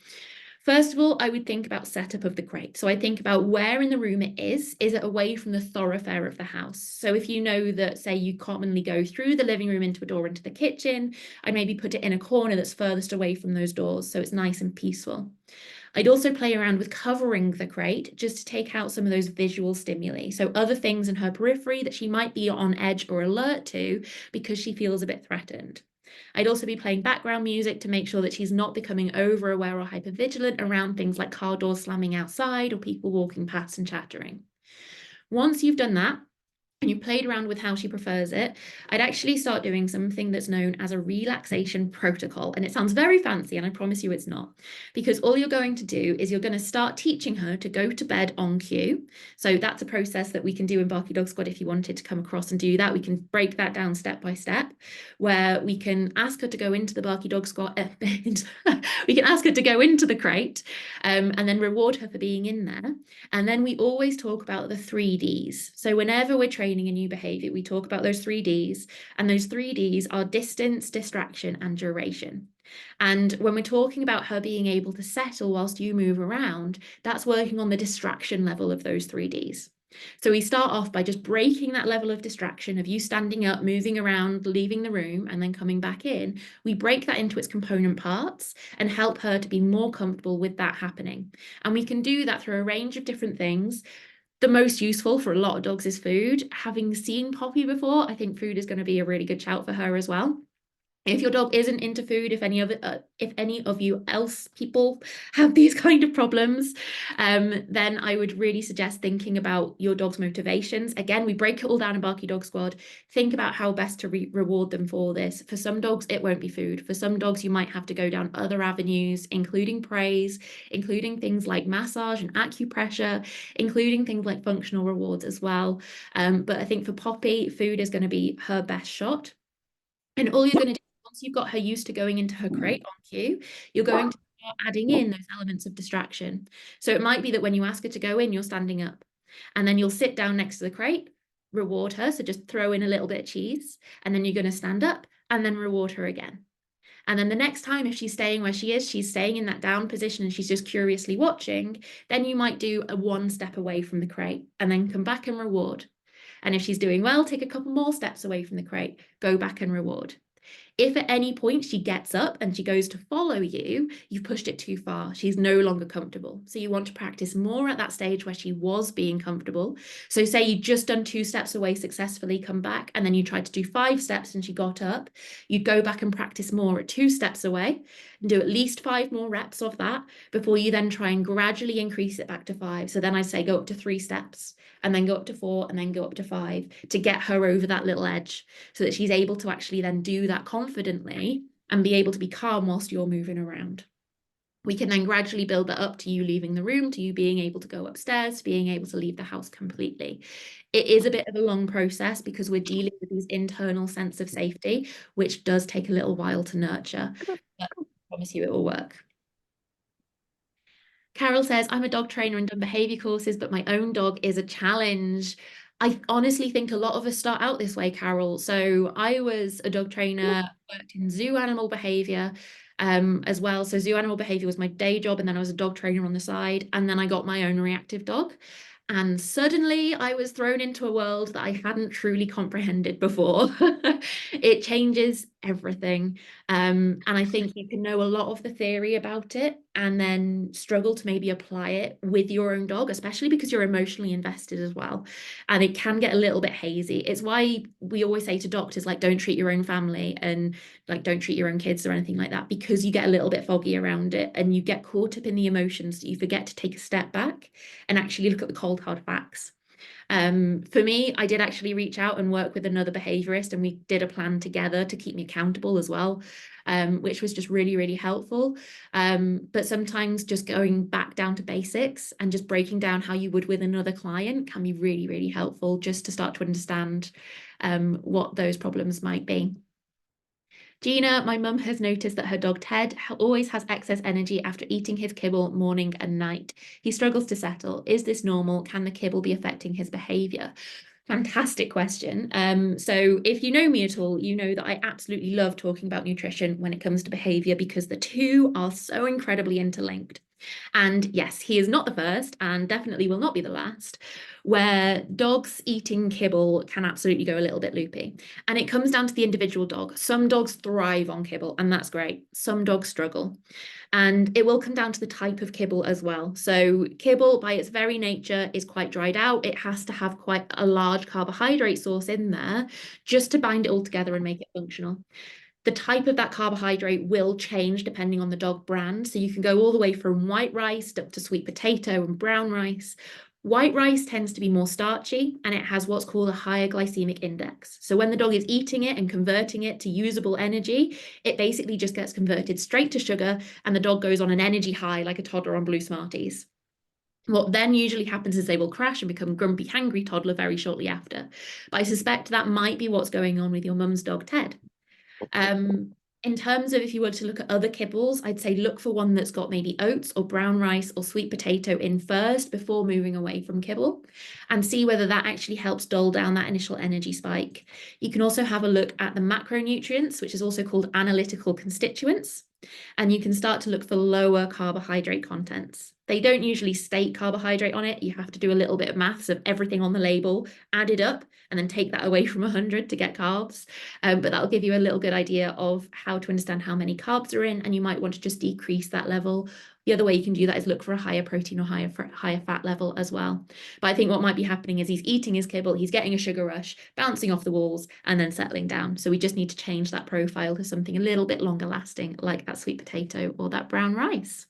First of all, I would think about setup of the crate. So I think about where in the room it is. Is it away from the thoroughfare of the house? So if you know that, say, you commonly go through the living room into a door into the kitchen, I'd maybe put it in a corner that's furthest away from those doors, so it's nice and peaceful. I'd also play around with covering the crate just to take out some of those visual stimuli. So other things in her periphery that she might be on edge or alert to because she feels a bit threatened. I'd also be playing background music to make sure that she's not becoming over aware or hypervigilant around things like car doors slamming outside or people walking past and chattering. Once you've done that, and you played around with how she prefers it, I'd actually start doing something that's known as a relaxation protocol. And it sounds very fancy, and I promise you it's not. Because all you're going to do is you're going to start teaching her to go to bed on cue. So that's a process that we can do in Barky Dog Squad. If you wanted to come across and do that, we can break that down step by step, where we can ask her to go into the Barky Dog Squad. We can ask her to go into the crate, and then reward her for being in there. And then we always talk about the 3Ds. So whenever we're training a new behavior, we talk about those 3Ds. And those 3Ds are distance, distraction, and duration. And when we're talking about her being able to settle whilst you move around, that's working on the distraction level of those 3Ds. So we start off by just breaking that level of distraction of you standing up, moving around, leaving the room, and then coming back in. We break that into its component parts and help her to be more comfortable with that happening. And we can do that through a range of different things. The most useful for a lot of dogs is food. Having seen Poppy before, I think food is going to be a really good shout for her as well. If your dog isn't into food, if any of you else people have these kind of problems, then I would really suggest thinking about your dog's motivations. Again, we break it all down in Barky Dog Squad. Think about how best to reward them for this. For some dogs, it won't be food. For some dogs, you might have to go down other avenues, including praise, including things like massage and acupressure, including things like functional rewards as well. But I think for Poppy, food is going to be her best shot. And all you're going to do, once you've got her used to going into her crate on cue, you're going to start adding in those elements of distraction. So it might be that when you ask her to go in, you're standing up. And then you'll sit down next to the crate, reward her. So just throw in a little bit of cheese. And then you're going to stand up and then reward her again. And then the next time, if she's staying where she is, she's staying in that down position and she's just curiously watching, then you might do a 1 step away from the crate and then come back and reward. And if she's doing well, take a couple more steps away from the crate, go back and reward. If at any point she gets up and she goes to follow you, you've pushed it too far. She's no longer comfortable. So you want to practice more at that stage where she was being comfortable. So say you just done 2 steps away successfully, come back, and then you tried to do 5 steps and she got up. You'd go back and practice more at 2 steps away and do at least 5 more reps of that before you then try and gradually increase it back to 5. So then I say go up to 3 steps and then go up to 4 and then go up to 5 to get her over that little edge so that she's able to actually then do that confidently and be able to be calm whilst you're moving around. We can then gradually build that up to you leaving the room, to you being able to go upstairs, to being able to leave the house completely. It is a bit of a long process because we're dealing with these internal sense of safety, which does take a little while to nurture. But I promise you it will work. Carol says, I'm a dog trainer and done behavior courses, but my own dog is a challenge. I honestly think a lot of us start out this way, Carol. So I was a dog trainer, worked in zoo animal behavior as well. So zoo animal behavior was my day job, and then I was a dog trainer on the side. And then I got my own reactive dog. And suddenly I was thrown into a world that I hadn't truly comprehended before. It changes everything. And I think you can know a lot of the theory about it and then struggle to maybe apply it with your own dog, especially because you're emotionally invested as well. And it can get a little bit hazy. It's why we always say to doctors, like, don't treat your own family and like, don't treat your own kids or anything like that, because you get a little bit foggy around it and you get caught up in the emotions. You forget to take a step back and actually look at the cold hard facts. For me, I did actually reach out and work with another behaviorist, and we did a plan together to keep me accountable as well, which was just really, really helpful. But sometimes just going back down to basics and just breaking down how you would with another client can be really, really helpful just to start to understand what those problems might be. Gina, my mum has noticed that her dog Ted always has excess energy after eating his kibble morning and night. He struggles to settle. Is this normal? Can the kibble be affecting his behavior? Fantastic question. So if you know me at all, you know that I absolutely love talking about nutrition when it comes to behavior because the two are so incredibly interlinked. And yes, he is not the first and definitely will not be the last, where dogs eating kibble can absolutely go a little bit loopy. And it comes down to the individual dog. Some dogs thrive on kibble, and that's great. Some dogs struggle. And it will come down to the type of kibble as well. So kibble, by its very nature, is quite dried out. It has to have quite a large carbohydrate source in there just to bind it all together and make it functional. The type of that carbohydrate will change depending on the dog brand. So you can go all the way from white rice up to sweet potato and brown rice. White rice tends to be more starchy and it has what's called a higher glycemic index. So when the dog is eating it and converting it to usable energy, it basically just gets converted straight to sugar and the dog goes on an energy high like a toddler on Blue Smarties. What then usually happens is they will crash and become grumpy, hangry toddler very shortly after. But I suspect that might be what's going on with your mum's dog, Ted. In terms of if you were to look at other kibbles, I'd say look for one that's got maybe oats or brown rice or sweet potato in first before moving away from kibble and see whether that actually helps dull down that initial energy spike. You can also have a look at the macronutrients, which is also called analytical constituents, and you can start to look for lower carbohydrate contents. They don't usually state carbohydrate on it. You have to do a little bit of maths of everything on the label, add it up, and then take that away from 100 to get carbs. But that'll give you a little good idea of how to understand how many carbs are in, and you might want to just decrease that level. The other way you can do that is look for a higher protein or higher fat level as well. But I think what might be happening is he's eating his kibble, he's getting a sugar rush, bouncing off the walls, and then settling down. So we just need to change that profile to something a little bit longer lasting, like that sweet potato or that brown rice.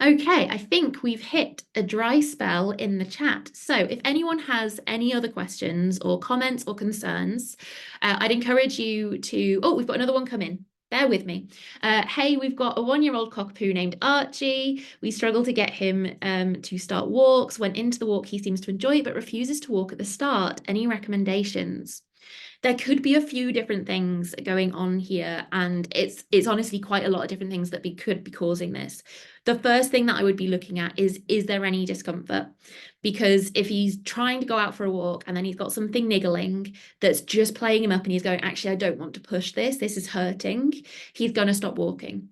Okay, I think we've hit a dry spell in the chat. So if anyone has any other questions or comments or concerns, I'd encourage you to, oh, we've got another one come in. Bear with me. Hey, we've got a 1-year-old cockapoo named Archie. We struggle to get him to start walks. Went into the walk, he seems to enjoy it, but refuses to walk at the start. Any recommendations? There could be a few different things going on here, and it's honestly quite a lot of different things that could be causing this. The first thing that I would be looking at is there any discomfort? Because if he's trying to go out for a walk and then he's got something niggling that's just playing him up and he's going, actually, I don't want to push this is hurting, he's going to stop walking.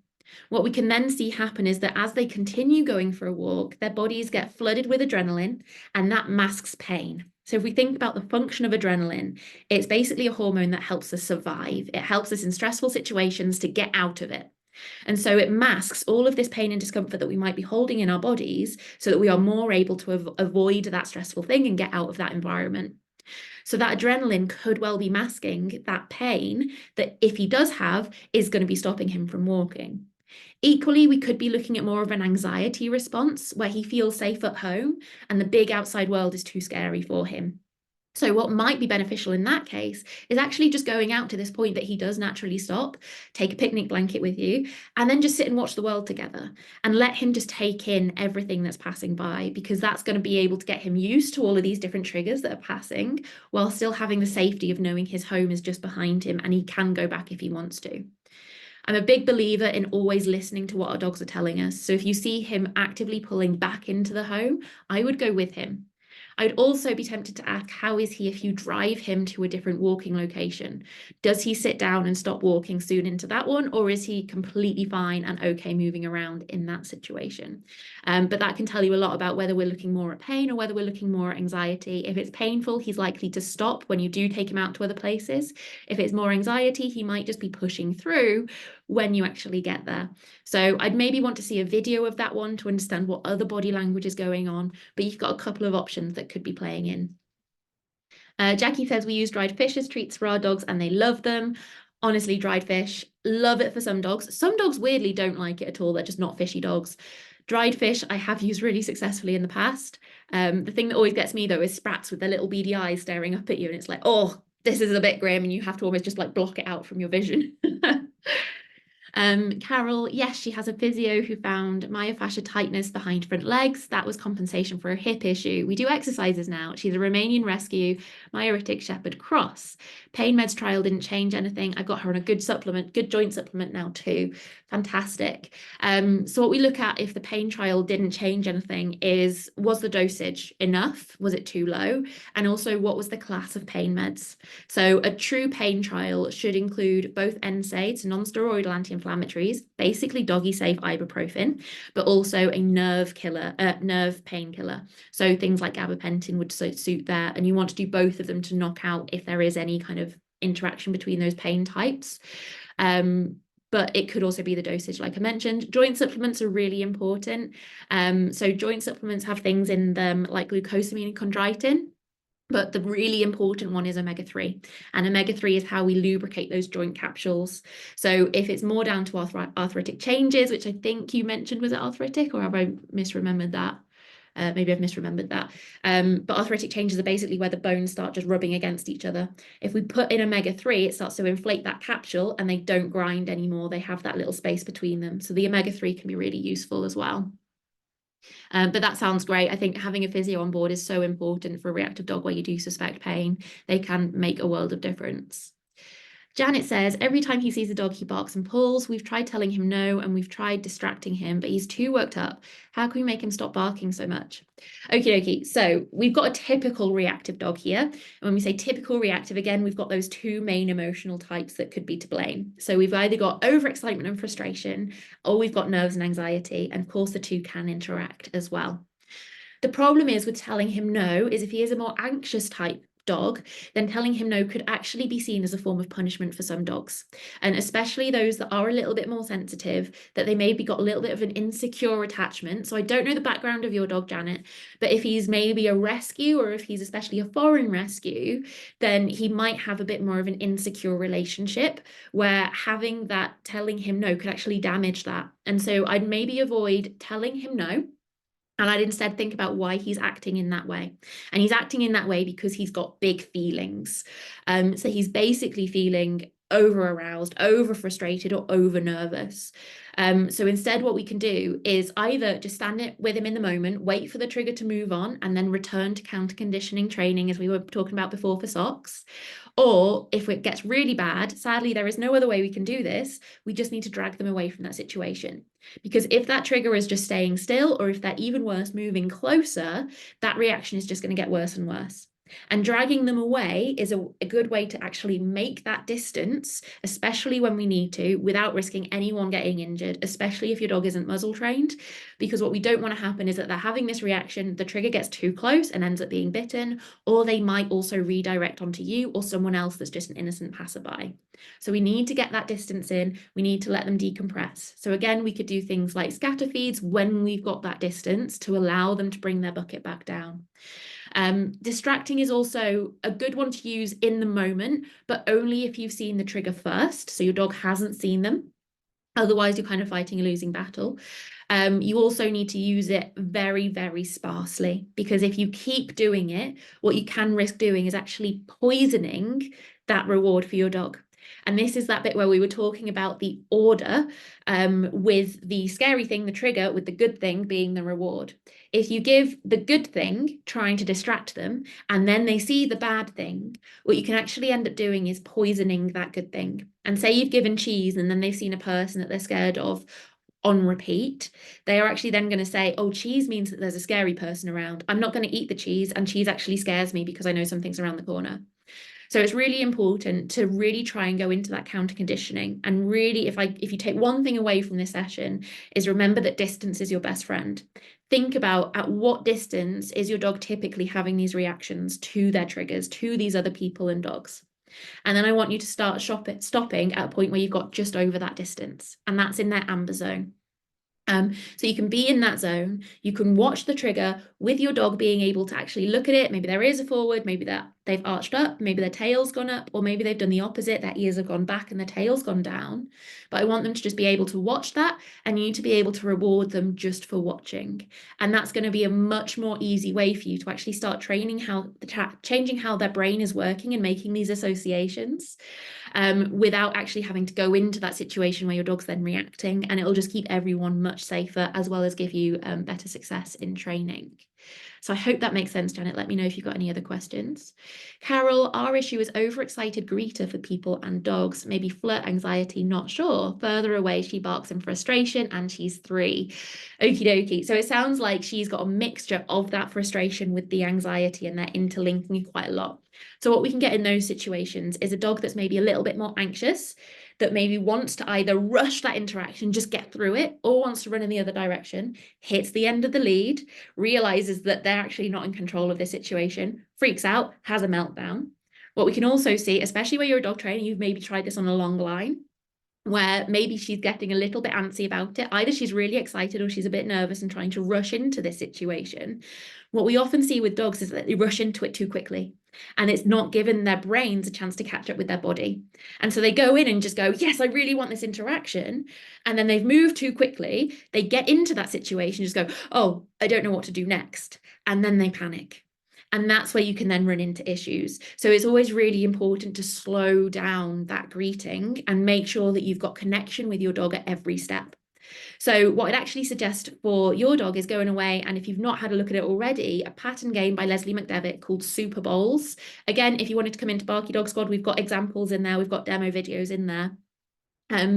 What we can then see happen is that as they continue going for a walk, their bodies get flooded with adrenaline and that masks pain. So if we think about the function of adrenaline, it's basically a hormone that helps us survive. It helps us in stressful situations to get out of it. And so it masks all of this pain and discomfort that we might be holding in our bodies so that we are more able to avoid that stressful thing and get out of that environment. So that adrenaline could well be masking that pain that if he does have is going to be stopping him from walking. Equally, we could be looking at more of an anxiety response where he feels safe at home and the big outside world is too scary for him. So what might be beneficial in that case is actually just going out to this point that he does naturally stop, take a picnic blanket with you, and then just sit and watch the world together and let him just take in everything that's passing by, because that's going to be able to get him used to all of these different triggers that are passing while still having the safety of knowing his home is just behind him and he can go back if he wants to. I'm a big believer in always listening to what our dogs are telling us. So if you see him actively pulling back into the home, I would go with him. I'd also be tempted to ask, how is he if you drive him to a different walking location? Does he sit down and stop walking soon into that one, or is he completely fine and okay moving around in that situation? But that can tell you a lot about whether we're looking more at pain or whether we're looking more at anxiety. If it's painful, he's likely to stop when you do take him out to other places. If it's more anxiety, he might just be pushing through when you actually get there. So I'd maybe want to see a video of that one to understand what other body language is going on, but you've got a couple of options that could be playing in. Jackie says we use dried fish as treats for our dogs and they love them. Honestly, dried fish, love it for some dogs. Some dogs weirdly don't like it at all. They're just not fishy dogs. Dried fish I have used really successfully in the past. The thing that always gets me though is sprats with their little beady eyes staring up at you, and it's like, oh, this is a bit grim, and you have to almost just like block it out from your vision. Carol, yes, she has a physio who found myofascial tightness behind front legs. That was compensation for a hip issue. We do exercises now. She's a Romanian rescue, Myoretic Shepherd Cross. Pain meds trial didn't change anything. I got her on a good supplement, good joint supplement now too. Fantastic. So what we look at if the pain trial didn't change anything is, was the dosage enough? Was it too low? And also, what was the class of pain meds? So a true pain trial should include both NSAIDs, non-steroidal anti-inflammatories, basically doggy safe ibuprofen, but also a nerve painkiller. So things like gabapentin would suit there. And you want to do both of them to knock out if there is any kind of interaction between those pain types. But it could also be the dosage, like I mentioned. Joint supplements are really important. So joint supplements have things in them like glucosamine and chondroitin. But the really important one is omega-3. And omega-3 is how we lubricate those joint capsules. So if it's more down to arthritic changes, which I think you mentioned, was it arthritic, or have I misremembered that? Maybe I've misremembered that. But arthritic changes are basically where the bones start just rubbing against each other. If we put in omega-3, it starts to inflate that capsule and they don't grind anymore. They have that little space between them. So the omega-3 can be really useful as well. But that sounds great. I think having a physio on board is so important for a reactive dog where you do suspect pain. They can make a world of difference. Janet says, every time he sees a dog, he barks and pulls. We've tried telling him no, and we've tried distracting him, but he's too worked up. How can we make him stop barking so much? Okie dokie. So we've got a typical reactive dog here. And when we say typical reactive, again, we've got those two main emotional types that could be to blame. So we've either got overexcitement and frustration, or we've got nerves and anxiety. And of course, the two can interact as well. The problem is with telling him no is if he is a more anxious type dog, then telling him no could actually be seen as a form of punishment for some dogs. And especially those that are a little bit more sensitive, that they maybe got a little bit of an insecure attachment. So I don't know the background of your dog, Janet, but if he's maybe a rescue or if he's especially a foreign rescue, then he might have a bit more of an insecure relationship where having that telling him no could actually damage that. And so I'd maybe avoid telling him no. And I'd instead think about why he's acting in that way. And he's acting in that way because he's got big feelings. So he's basically feeling over aroused, over frustrated, or over nervous. So instead, what we can do is either just stand it with him in the moment, wait for the trigger to move on, and then return to counter conditioning training, as we were talking about before for socks. Or if it gets really bad, sadly, there is no other way we can do this. We just need to drag them away from that situation. Because if that trigger is just staying still, or if they're even worse, moving closer, that reaction is just going to get worse and worse. And dragging them away is a good way to actually make that distance, especially when we need to, without risking anyone getting injured, especially if your dog isn't muzzle trained. Because what we don't want to happen is that they're having this reaction, the trigger gets too close and ends up being bitten, or they might also redirect onto you or someone else that's just an innocent passerby. So we need to get that distance in. We need to let them decompress. So again, we could do things like scatter feeds when we've got that distance to allow them to bring their bucket back down. Distracting is also a good one to use in the moment, but only if you've seen the trigger first, so your dog hasn't seen them. Otherwise, you're kind of fighting a losing battle. You also need to use it very, very sparsely, because if you keep doing it, what you can risk doing is actually poisoning that reward for your dog. And this is that bit where we were talking about the order, with the scary thing, the trigger, with the good thing being the reward. If you give the good thing, trying to distract them, and then they see the bad thing, what you can actually end up doing is poisoning that good thing. And say you've given cheese and then they've seen a person that they're scared of on repeat, they are actually then going to say, oh, cheese means that there's a scary person around. I'm not going to eat the cheese, and cheese actually scares me because I know something's around the corner. So it's really important to really try and go into that counter conditioning. And really, if you take one thing away from this session, is remember that distance is your best friend. Think about at what distance is your dog typically having these reactions to their triggers, to these other people and dogs. And then I want you to start stopping at a point where you've got just over that distance. And that's in their amber zone. So you can be in that zone, you can watch the trigger with your dog being able to actually look at it. Maybe their ears are forward, maybe that they've arched up, maybe their tail's gone up, or maybe they've done the opposite, their ears have gone back and their tail's gone down. But I want them to just be able to watch that, and you need to be able to reward them just for watching. And that's going to be a much more easy way for you to actually start training changing how their brain is working and making these associations. Without actually having to go into that situation where your dog's then reacting, and it'll just keep everyone much safer, as well as give you better success in training. So I hope that makes sense, Janet. Let me know if you've got any other questions. Carol, our issue is overexcited greeter for people and dogs, maybe flirt anxiety, not sure. Further away, she barks in frustration and she's 3. Okie dokie. So it sounds like she's got a mixture of that frustration with the anxiety, and they're interlinking quite a lot. So what we can get in those situations is a dog that's maybe a little bit more anxious, that maybe wants to either rush that interaction, just get through it, or wants to run in the other direction, hits the end of the lead, realizes that they're actually not in control of this situation, freaks out, has a meltdown. What we can also see, especially where you're a dog trainer, you've maybe tried this on a long line, where maybe she's getting a little bit antsy about it. Either she's really excited or she's a bit nervous and trying to rush into this situation. What we often see with dogs is that they rush into it too quickly. and it's not given their brains a chance to catch up with their body. And so they go in and just go, yes, I really want this interaction. And then they've moved too quickly. They get into that situation, just go, oh, I don't know what to do next. And then they panic. And that's where you can then run into issues. So it's always really important to slow down that greeting and make sure that you've got connection with your dog at every step. So what I'd actually suggest for your dog is going away, and if you've not had a look at it already, a pattern game by Leslie McDevitt called Super Bowls. Again, if you wanted to come into Barky Dog Squad, we've got examples in there, we've got demo videos in there.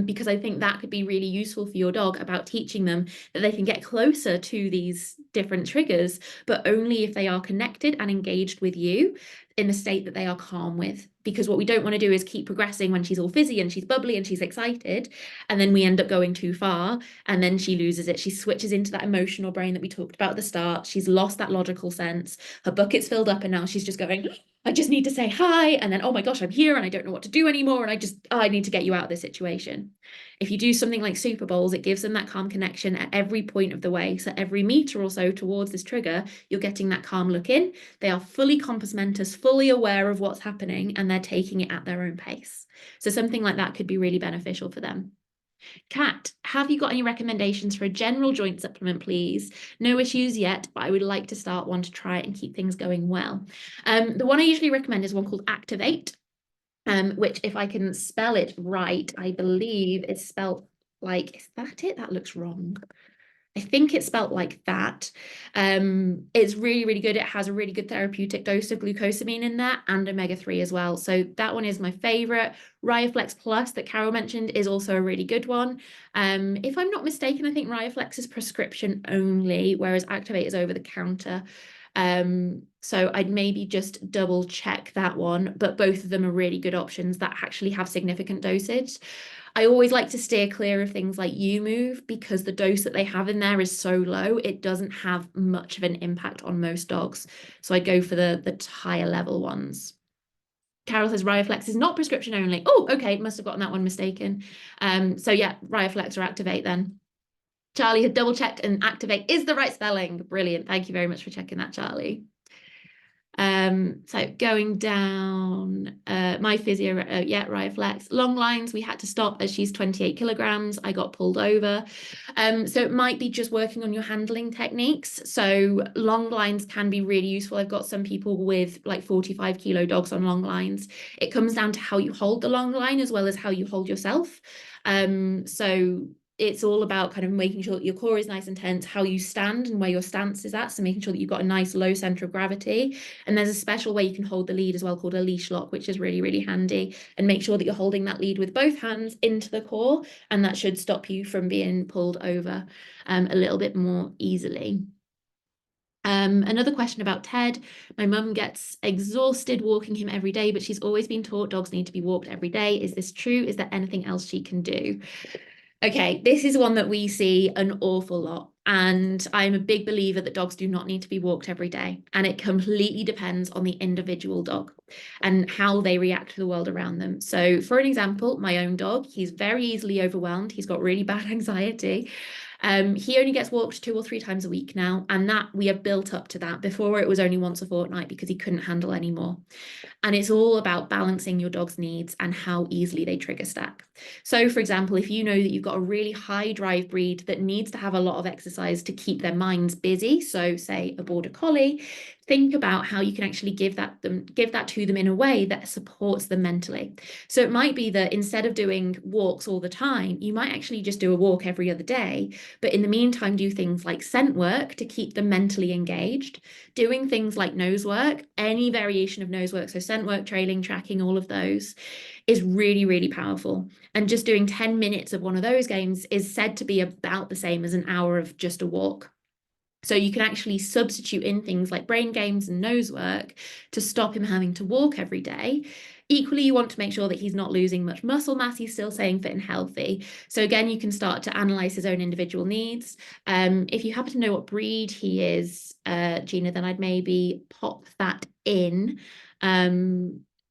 Because I think that could be really useful for your dog about teaching them that they can get closer to these different triggers, but only if they are connected and engaged with you in a state that they are calm with. Because what we don't want to do is keep progressing when she's all fizzy and she's bubbly and she's excited, and then we end up going too far, and then she loses it. She switches into that emotional brain that we talked about at the start. She's lost that logical sense. Her bucket's filled up, and now she's just going, I just need to say hi, and then, oh my gosh, I'm here and I don't know what to do anymore, and I need to get you out of this situation. If you do something like Super Bowls, it gives them that calm connection at every point of the way. So every meter or so towards this trigger, you're getting that calm look in. They are fully compos mentis, fully aware of what's happening, and they're taking it at their own pace. So something like that could be really beneficial for them. Kat, have you got any recommendations for a general joint supplement, please? No issues yet, but I would like to start one to try it and keep things going well. The one I usually recommend is one called Activate, which, if I can spell it right, I believe is spelled like, is that it? That looks wrong. I think it's spelt like that. It's really, really good. It has a really good therapeutic dose of glucosamine in there and omega-3 as well. So that one is my favorite. Rioflex Plus that Carol mentioned is also a really good one. If I'm not mistaken, I think Rioflex is prescription only, whereas Activate is over the counter. So I'd maybe just double check that one, but both of them are really good options that actually have significant dosage. I always like to steer clear of things like U-Move because the dose that they have in there is so low, it doesn't have much of an impact on most dogs. So I go for the higher level ones. Carol says Rioflex is not prescription only. Oh, okay, must have gotten that one mistaken. So yeah, Rioflex or Activate then. Charlie had double checked and Activate is the right spelling. Brilliant. Thank you very much for checking that, Charlie. So going down, my physio, yeah, Rioflex. Long lines, we had to stop as she's 28 kilograms. I got pulled over. So it might be just working on your handling techniques. So long lines can be really useful. I've got some people with like 45 kilo dogs on long lines. It comes down to how you hold the long line as well as how you hold yourself. So it's all about kind of making sure that your core is nice and tense, how you stand and where your stance is at. So making sure that you've got a nice low center of gravity. And there's a special way you can hold the lead as well called a leash lock, which is really, really handy. And make sure that you're holding that lead with both hands into the core. And that should stop you from being pulled over a little bit more easily. Another question about Ted. My mum gets exhausted walking him every day, but she's always been taught dogs need to be walked every day. Is this true? Is there anything else she can do? Okay, this is one that we see an awful lot. And I'm a big believer that dogs do not need to be walked every day. And it completely depends on the individual dog and how they react to the world around them. So for an example, my own dog, he's very easily overwhelmed. He's got really bad anxiety. He only gets walked 2 or 3 times a week now. And that we have built up to that. Before it was only once a fortnight because he couldn't handle anymore. And it's all about balancing your dog's needs and how easily they trigger stack. So for example, if you know that you've got a really high drive breed that needs to have a lot of exercise to keep their minds busy, so say a border collie, think about how you can actually give that to them in a way that supports them mentally. So it might be that instead of doing walks all the time, you might actually just do a walk every other day, but in the meantime do things like scent work to keep them mentally engaged, doing things like nose work, any variation of nose work, so scent work, trailing, tracking, all of those is really, really powerful. And just doing 10 minutes of one of those games is said to be about the same as an hour of just a walk. So you can actually substitute in things like brain games and nose work to stop him having to walk every day. Equally, you want to make sure that he's not losing much muscle mass, he's still staying fit and healthy. So again, you can start to analyze his own individual needs. If you happen to know what breed he is, Gina, then I'd maybe pop that in.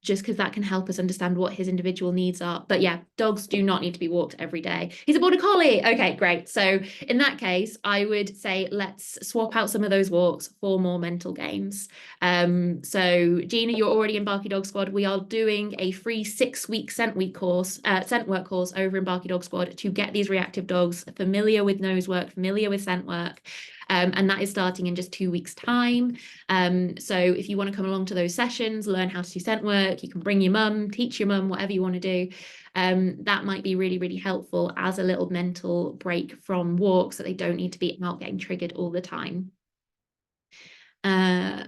just because that can help us understand what his individual needs are. But yeah, dogs do not need to be walked every day. He's a border collie. Okay, great. So in that case, I would say let's swap out some of those walks for more mental games. So Gina, you're already in Barky Dog Squad. We are doing a free 6-week scent work course over in Barky Dog Squad to get these reactive dogs familiar with nose work, familiar with scent work. And that is starting in just 2 weeks' time. So if you want to come along to those sessions, learn how to do scent work, you can bring your mum, teach your mum, whatever you want to do. That might be really, really helpful as a little mental break from walks, so they don't need to be out getting triggered all the time.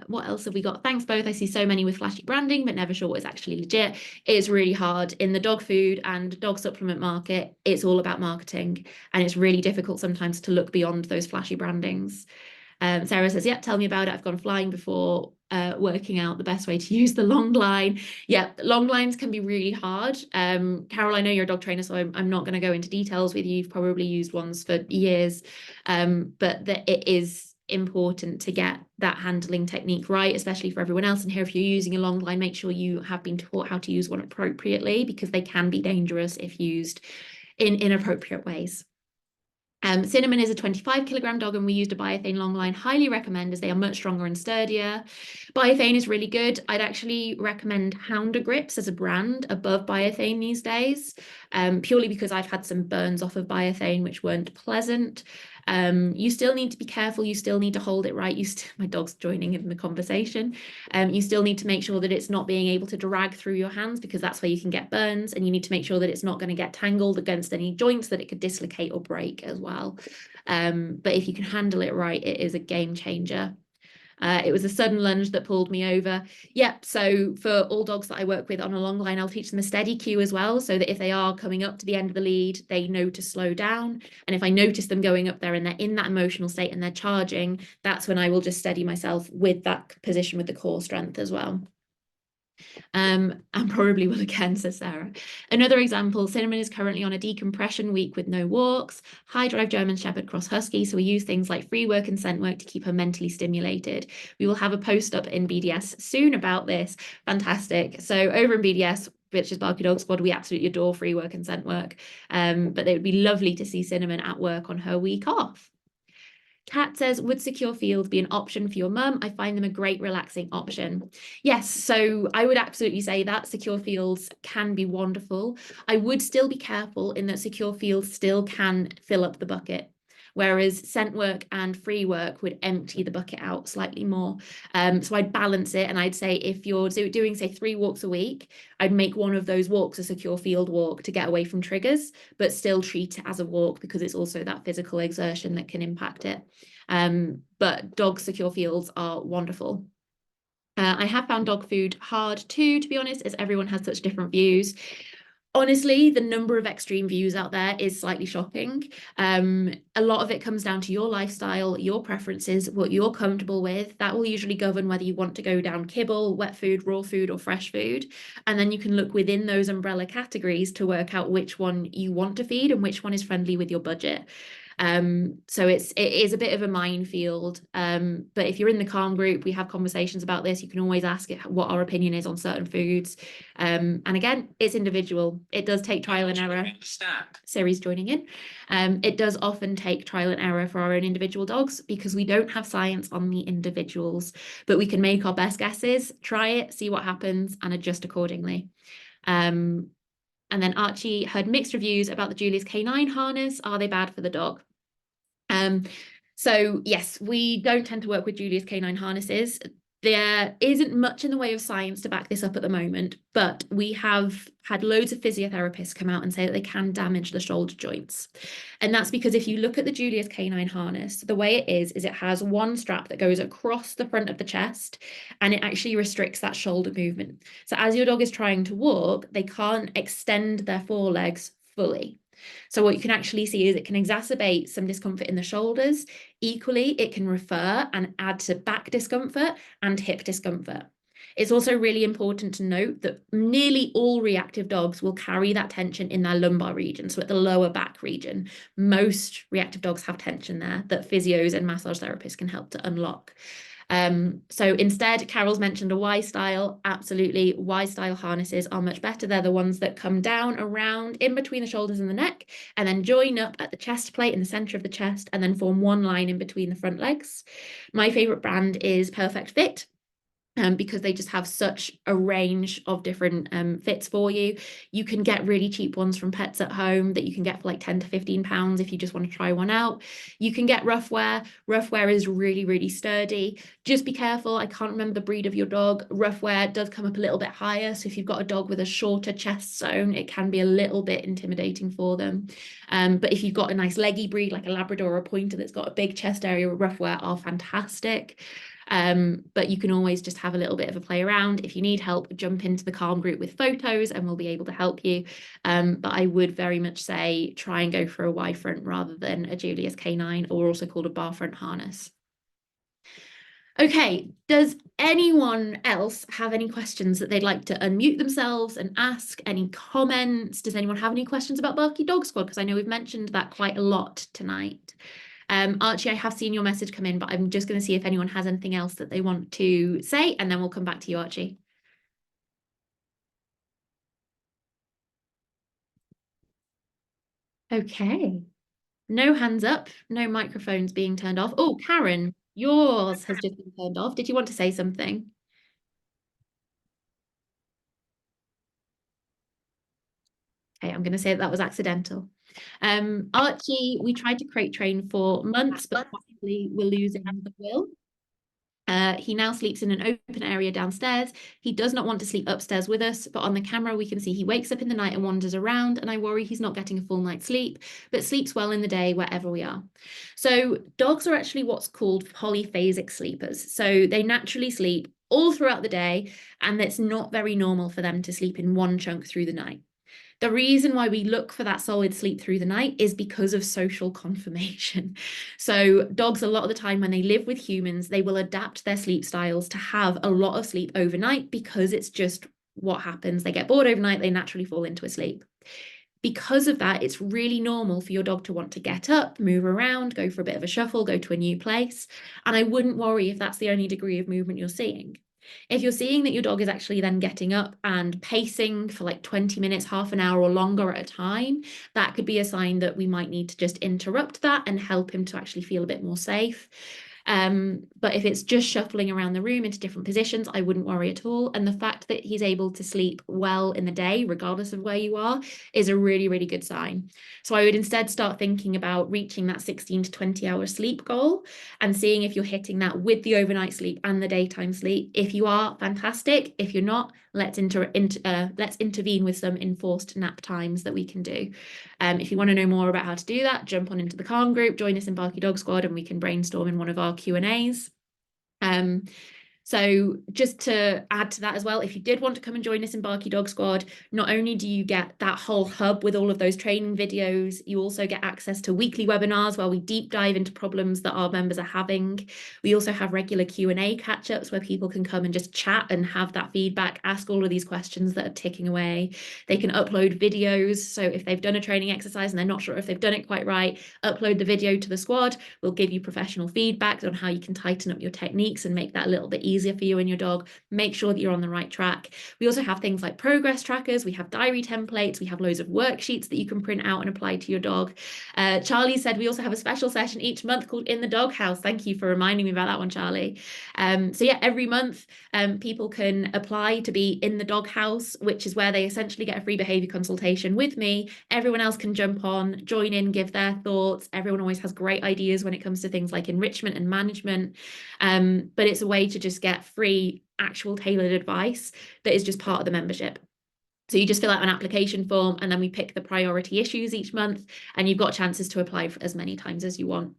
What else have we got? Thanks both. I see so many with flashy branding, but never sure what is actually legit. It's really hard in the dog food and dog supplement market. It's all about marketing, and it's really difficult sometimes to look beyond those flashy brandings. Sarah says, yeah, tell me about it. I've gone flying before, working out the best way to use the long line. Yeah, long lines can be really hard. Carol, I know you're a dog trainer, so I'm not going to go into details with you. You've probably used ones for years, but it is important to get that handling technique right, especially for everyone else. And here, if you're using a long line, make sure you have been taught how to use one appropriately, because they can be dangerous if used in inappropriate ways. Cinnamon is a 25-kilogram dog, and we used a biothane long line. Highly recommend, as they are much stronger and sturdier. Biothane is really good. I'd actually recommend Hounder Grips as a brand above biothane these days, purely because I've had some burns off of biothane which weren't pleasant. You still need to be careful. You still need to hold it right. My dog's joining in the conversation. You still need to make sure that it's not being able to drag through your hands, because that's where you can get burns, and you need to make sure that it's not going to get tangled against any joints that it could dislocate or break as well. But if you can handle it right, it is a game changer. It was a sudden lunge that pulled me over. Yeah, so for all dogs that I work with on a long line, I'll teach them a steady cue as well, so that if they are coming up to the end of the lead, they know to slow down. And if I notice them going up there and they're in that emotional state and they're charging, that's when I will just steady myself with that position with the core strength as well. And probably will again, says Sarah. Another example, Cinnamon is currently on a decompression week with no walks, high drive German Shepherd cross Husky, so we use things like free work and scent work to keep her mentally stimulated. We will have a post up in BDS soon about this. Fantastic. So over in BDS, which is Barky Dog Squad, we absolutely adore free work and scent work, but it would be lovely to see Cinnamon at work on her week off. Kat says, would secure field be an option for your mum? I find them a great relaxing option. Yes, so I would absolutely say that secure fields can be wonderful. I would still be careful in that secure fields still can fill up the bucket, whereas scent work and free work would empty the bucket out slightly more. So I'd balance it, and I'd say if you're doing, say, 3 walks a week, I'd make one of those walks a secure field walk to get away from triggers, but still treat it as a walk, because it's also that physical exertion that can impact it. But dog secure fields are wonderful. I have found dog food hard too, to be honest, as everyone has such different views. Honestly, the number of extreme views out there is slightly shocking. A lot of it comes down to your lifestyle, your preferences, what you're comfortable with. That will usually govern whether you want to go down kibble, wet food, raw food, or fresh food. And then you can look within those umbrella categories to work out which one you want to feed and which one is friendly with your budget. So it is a bit of a minefield, but if you're in the Calm group, we have conversations about this. You can always ask what our opinion is on certain foods, and again, it's individual. It does take trial and error. Siri's joining in. It does often take trial and error for our own individual dogs, because we don't have science on the individuals, but we can make our best guesses, try it, see what happens, and adjust accordingly. And then Archie heard mixed reviews about the Julius K9 harness. Are they bad for the dog? So yes, we don't tend to work with Julius K9 harnesses. There isn't much in the way of science to back this up at the moment, but we have had loads of physiotherapists come out and say that they can damage the shoulder joints. And that's because if you look at the Julius K9 harness, the way it is it has one strap that goes across the front of the chest, and it actually restricts that shoulder movement. So as your dog is trying to walk, they can't extend their forelegs fully. So what you can actually see is it can exacerbate some discomfort in the shoulders. Equally, it can refer and add to back discomfort and hip discomfort. It's also really important to note that nearly all reactive dogs will carry that tension in their lumbar region, so at the lower back region. Most reactive dogs have tension there that physios and massage therapists can help to unlock. So instead, Carol's mentioned a Y style. Absolutely, Y style harnesses are much better. They're the ones that come down around in between the shoulders and the neck, and then join up at the chest plate in the center of the chest, and then form one line in between the front legs. My favorite brand is Perfect Fit. Because they just have such a range of different fits for you. You can get really cheap ones from Pets at Home that you can get for like 10 to 15 pounds if you just want to try one out. You can get rough wear. Rough wear is really, really sturdy. Just be careful. I can't remember the breed of your dog. Rough wear does come up a little bit higher. So if you've got a dog with a shorter chest zone, it can be a little bit intimidating for them. But if you've got a nice leggy breed like a Labrador or a Pointer that's got a big chest area, rough wear are fantastic. But you can always just have a little bit of a play around. If you need help, jump into the Calm group with photos and we'll be able to help you. But I would very much say try and go for a Y front rather than a Julius K9, or also called a bar front harness. Okay, does anyone else have any questions that they'd like to unmute themselves and ask? Any comments? Does anyone have any questions about Barky Dog Squad? Because I know we've mentioned that quite a lot tonight. Archie, I have seen your message come in, but I'm just going to see if anyone has anything else that they want to say, and then we'll come back to you, Archie. Okay. No hands up, no microphones being turned off. Oh, Karen, yours has just been turned off. Did you want to say something? Okay, I'm going to say that was accidental. Archie, we tried to crate train for months, but possibly we're losing the will. He now sleeps in an open area downstairs. He does not want to sleep upstairs with us, but on the camera we can see he wakes up in the night and wanders around, and I worry he's not getting a full night's sleep, but sleeps well in the day wherever we are. So dogs are actually what's called polyphasic sleepers. So they naturally sleep all throughout the day, and it's not very normal for them to sleep in one chunk through the night. The reason why we look for that solid sleep through the night is because of social conformation. So dogs, a lot of the time when they live with humans, they will adapt their sleep styles to have a lot of sleep overnight because it's just what happens. They get bored overnight, they naturally fall into a sleep. Because of that, it's really normal for your dog to want to get up, move around, go for a bit of a shuffle, go to a new place. And I wouldn't worry if that's the only degree of movement you're seeing. If you're seeing that your dog is actually then getting up and pacing for like 20 minutes, half an hour or longer at a time, that could be a sign that we might need to just interrupt that and help him to actually feel a bit more safe. But if it's just shuffling around the room into different positions, I wouldn't worry at all. And the fact that he's able to sleep well in the day, regardless of where you are, is a really, really good sign. So I would instead start thinking about reaching that 16 to 20 hour sleep goal and seeing if you're hitting that with the overnight sleep and the daytime sleep. If you are, fantastic. If you're not, let's intervene with some enforced nap times that we can do. If you want to know more about how to do that, jump on into the Calm group, join us in Barky Dog Squad, and we can brainstorm in one of our Q&As. So just to add to that as well, if you did want to come and join us in Barky Dog Squad, not only do you get that whole hub with all of those training videos, you also get access to weekly webinars where we deep dive into problems that our members are having. We also have regular Q&A catch-ups where people can come and just chat and have that feedback, ask all of these questions that are ticking away. They can upload videos. So if they've done a training exercise and they're not sure if they've done it quite right, upload the video to the squad. We'll give you professional feedback on how you can tighten up your techniques and make that a little bit easier for you and your dog. Make sure that you're on the right track. We also have things like progress trackers. We have diary templates. We have loads of worksheets that you can print out and apply to your dog. Charlie said we also have a special session each month called In the Doghouse. Thank you for reminding me about that one, Charlie. So yeah, every month people can apply to be in the doghouse, which is where they essentially get a free behavior consultation with me. Everyone else can jump on, join in, give their thoughts. Everyone always has great ideas when it comes to things like enrichment and management. But it's a way to just get free, actual tailored advice that is just part of the membership. So you just fill out an application form and then we pick the priority issues each month and you've got chances to apply for as many times as you want.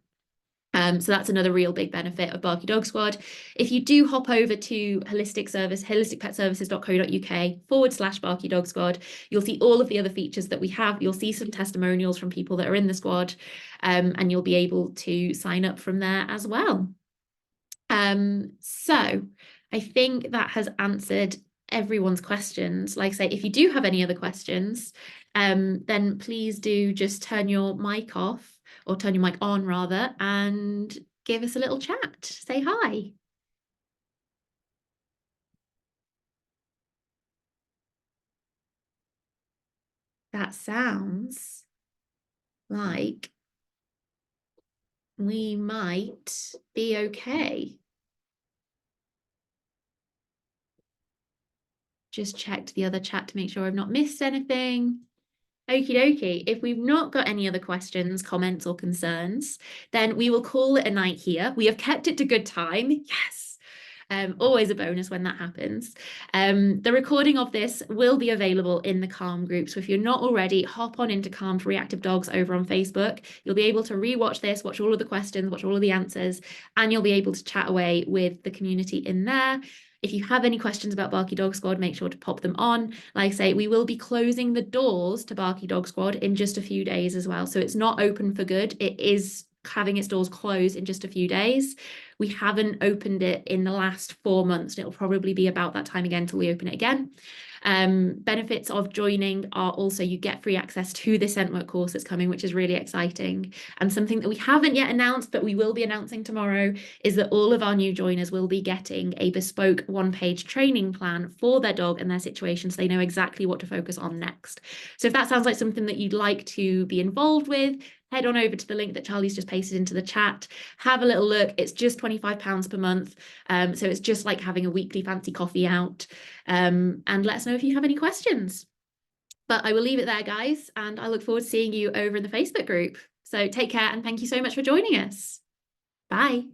So that's another real big benefit of Barky Dog Squad. If you do hop over to holisticpetservices.co.uk/Barky Dog Squad, you'll see all of the other features that we have. You'll see some testimonials from people that are in the squad, and you'll be able to sign up from there as well. So I think that has answered everyone's questions. Like I say, if you do have any other questions, then please do just turn your mic off, or turn your mic on rather, and give us a little chat. Say hi. that sounds like we might be okay. Just checked the other chat to make sure I've not missed anything. Okie dokie. If we've not got any other questions, comments, or concerns, then we will call it a night here. We have kept it to good time. Yes. Always a bonus when that happens. The recording of this will be available in the Calm group. So if you're not already, hop on into Calm for Reactive Dogs over on Facebook. You'll be able to rewatch this, watch all of the questions, watch all of the answers, and you'll be able to chat away with the community in there. If you have any questions about Barky Dog Squad, make sure to pop them on. Like I say, we will be closing the doors to Barky Dog Squad in just a few days as well. So it's not open for good. It is having its doors closed in just a few days. We haven't opened it in the last 4 months, and it'll probably be about that time again till we open it again. Benefits of joining are also you get free access to the scent work course that's coming, which is really exciting. And something that we haven't yet announced, but we will be announcing tomorrow, is that all of our new joiners will be getting a bespoke one-page training plan for their dog and their situation, so they know exactly what to focus on next. So if that sounds like something that you'd like to be involved with, head on over to the link that Charlie's just pasted into the chat. Have a little look. It's just £25 per month. So it's just like having a weekly fancy coffee out. And let us know if you have any questions. But I will leave it there, guys. And I look forward to seeing you over in the Facebook group. So take care and thank you so much for joining us. Bye.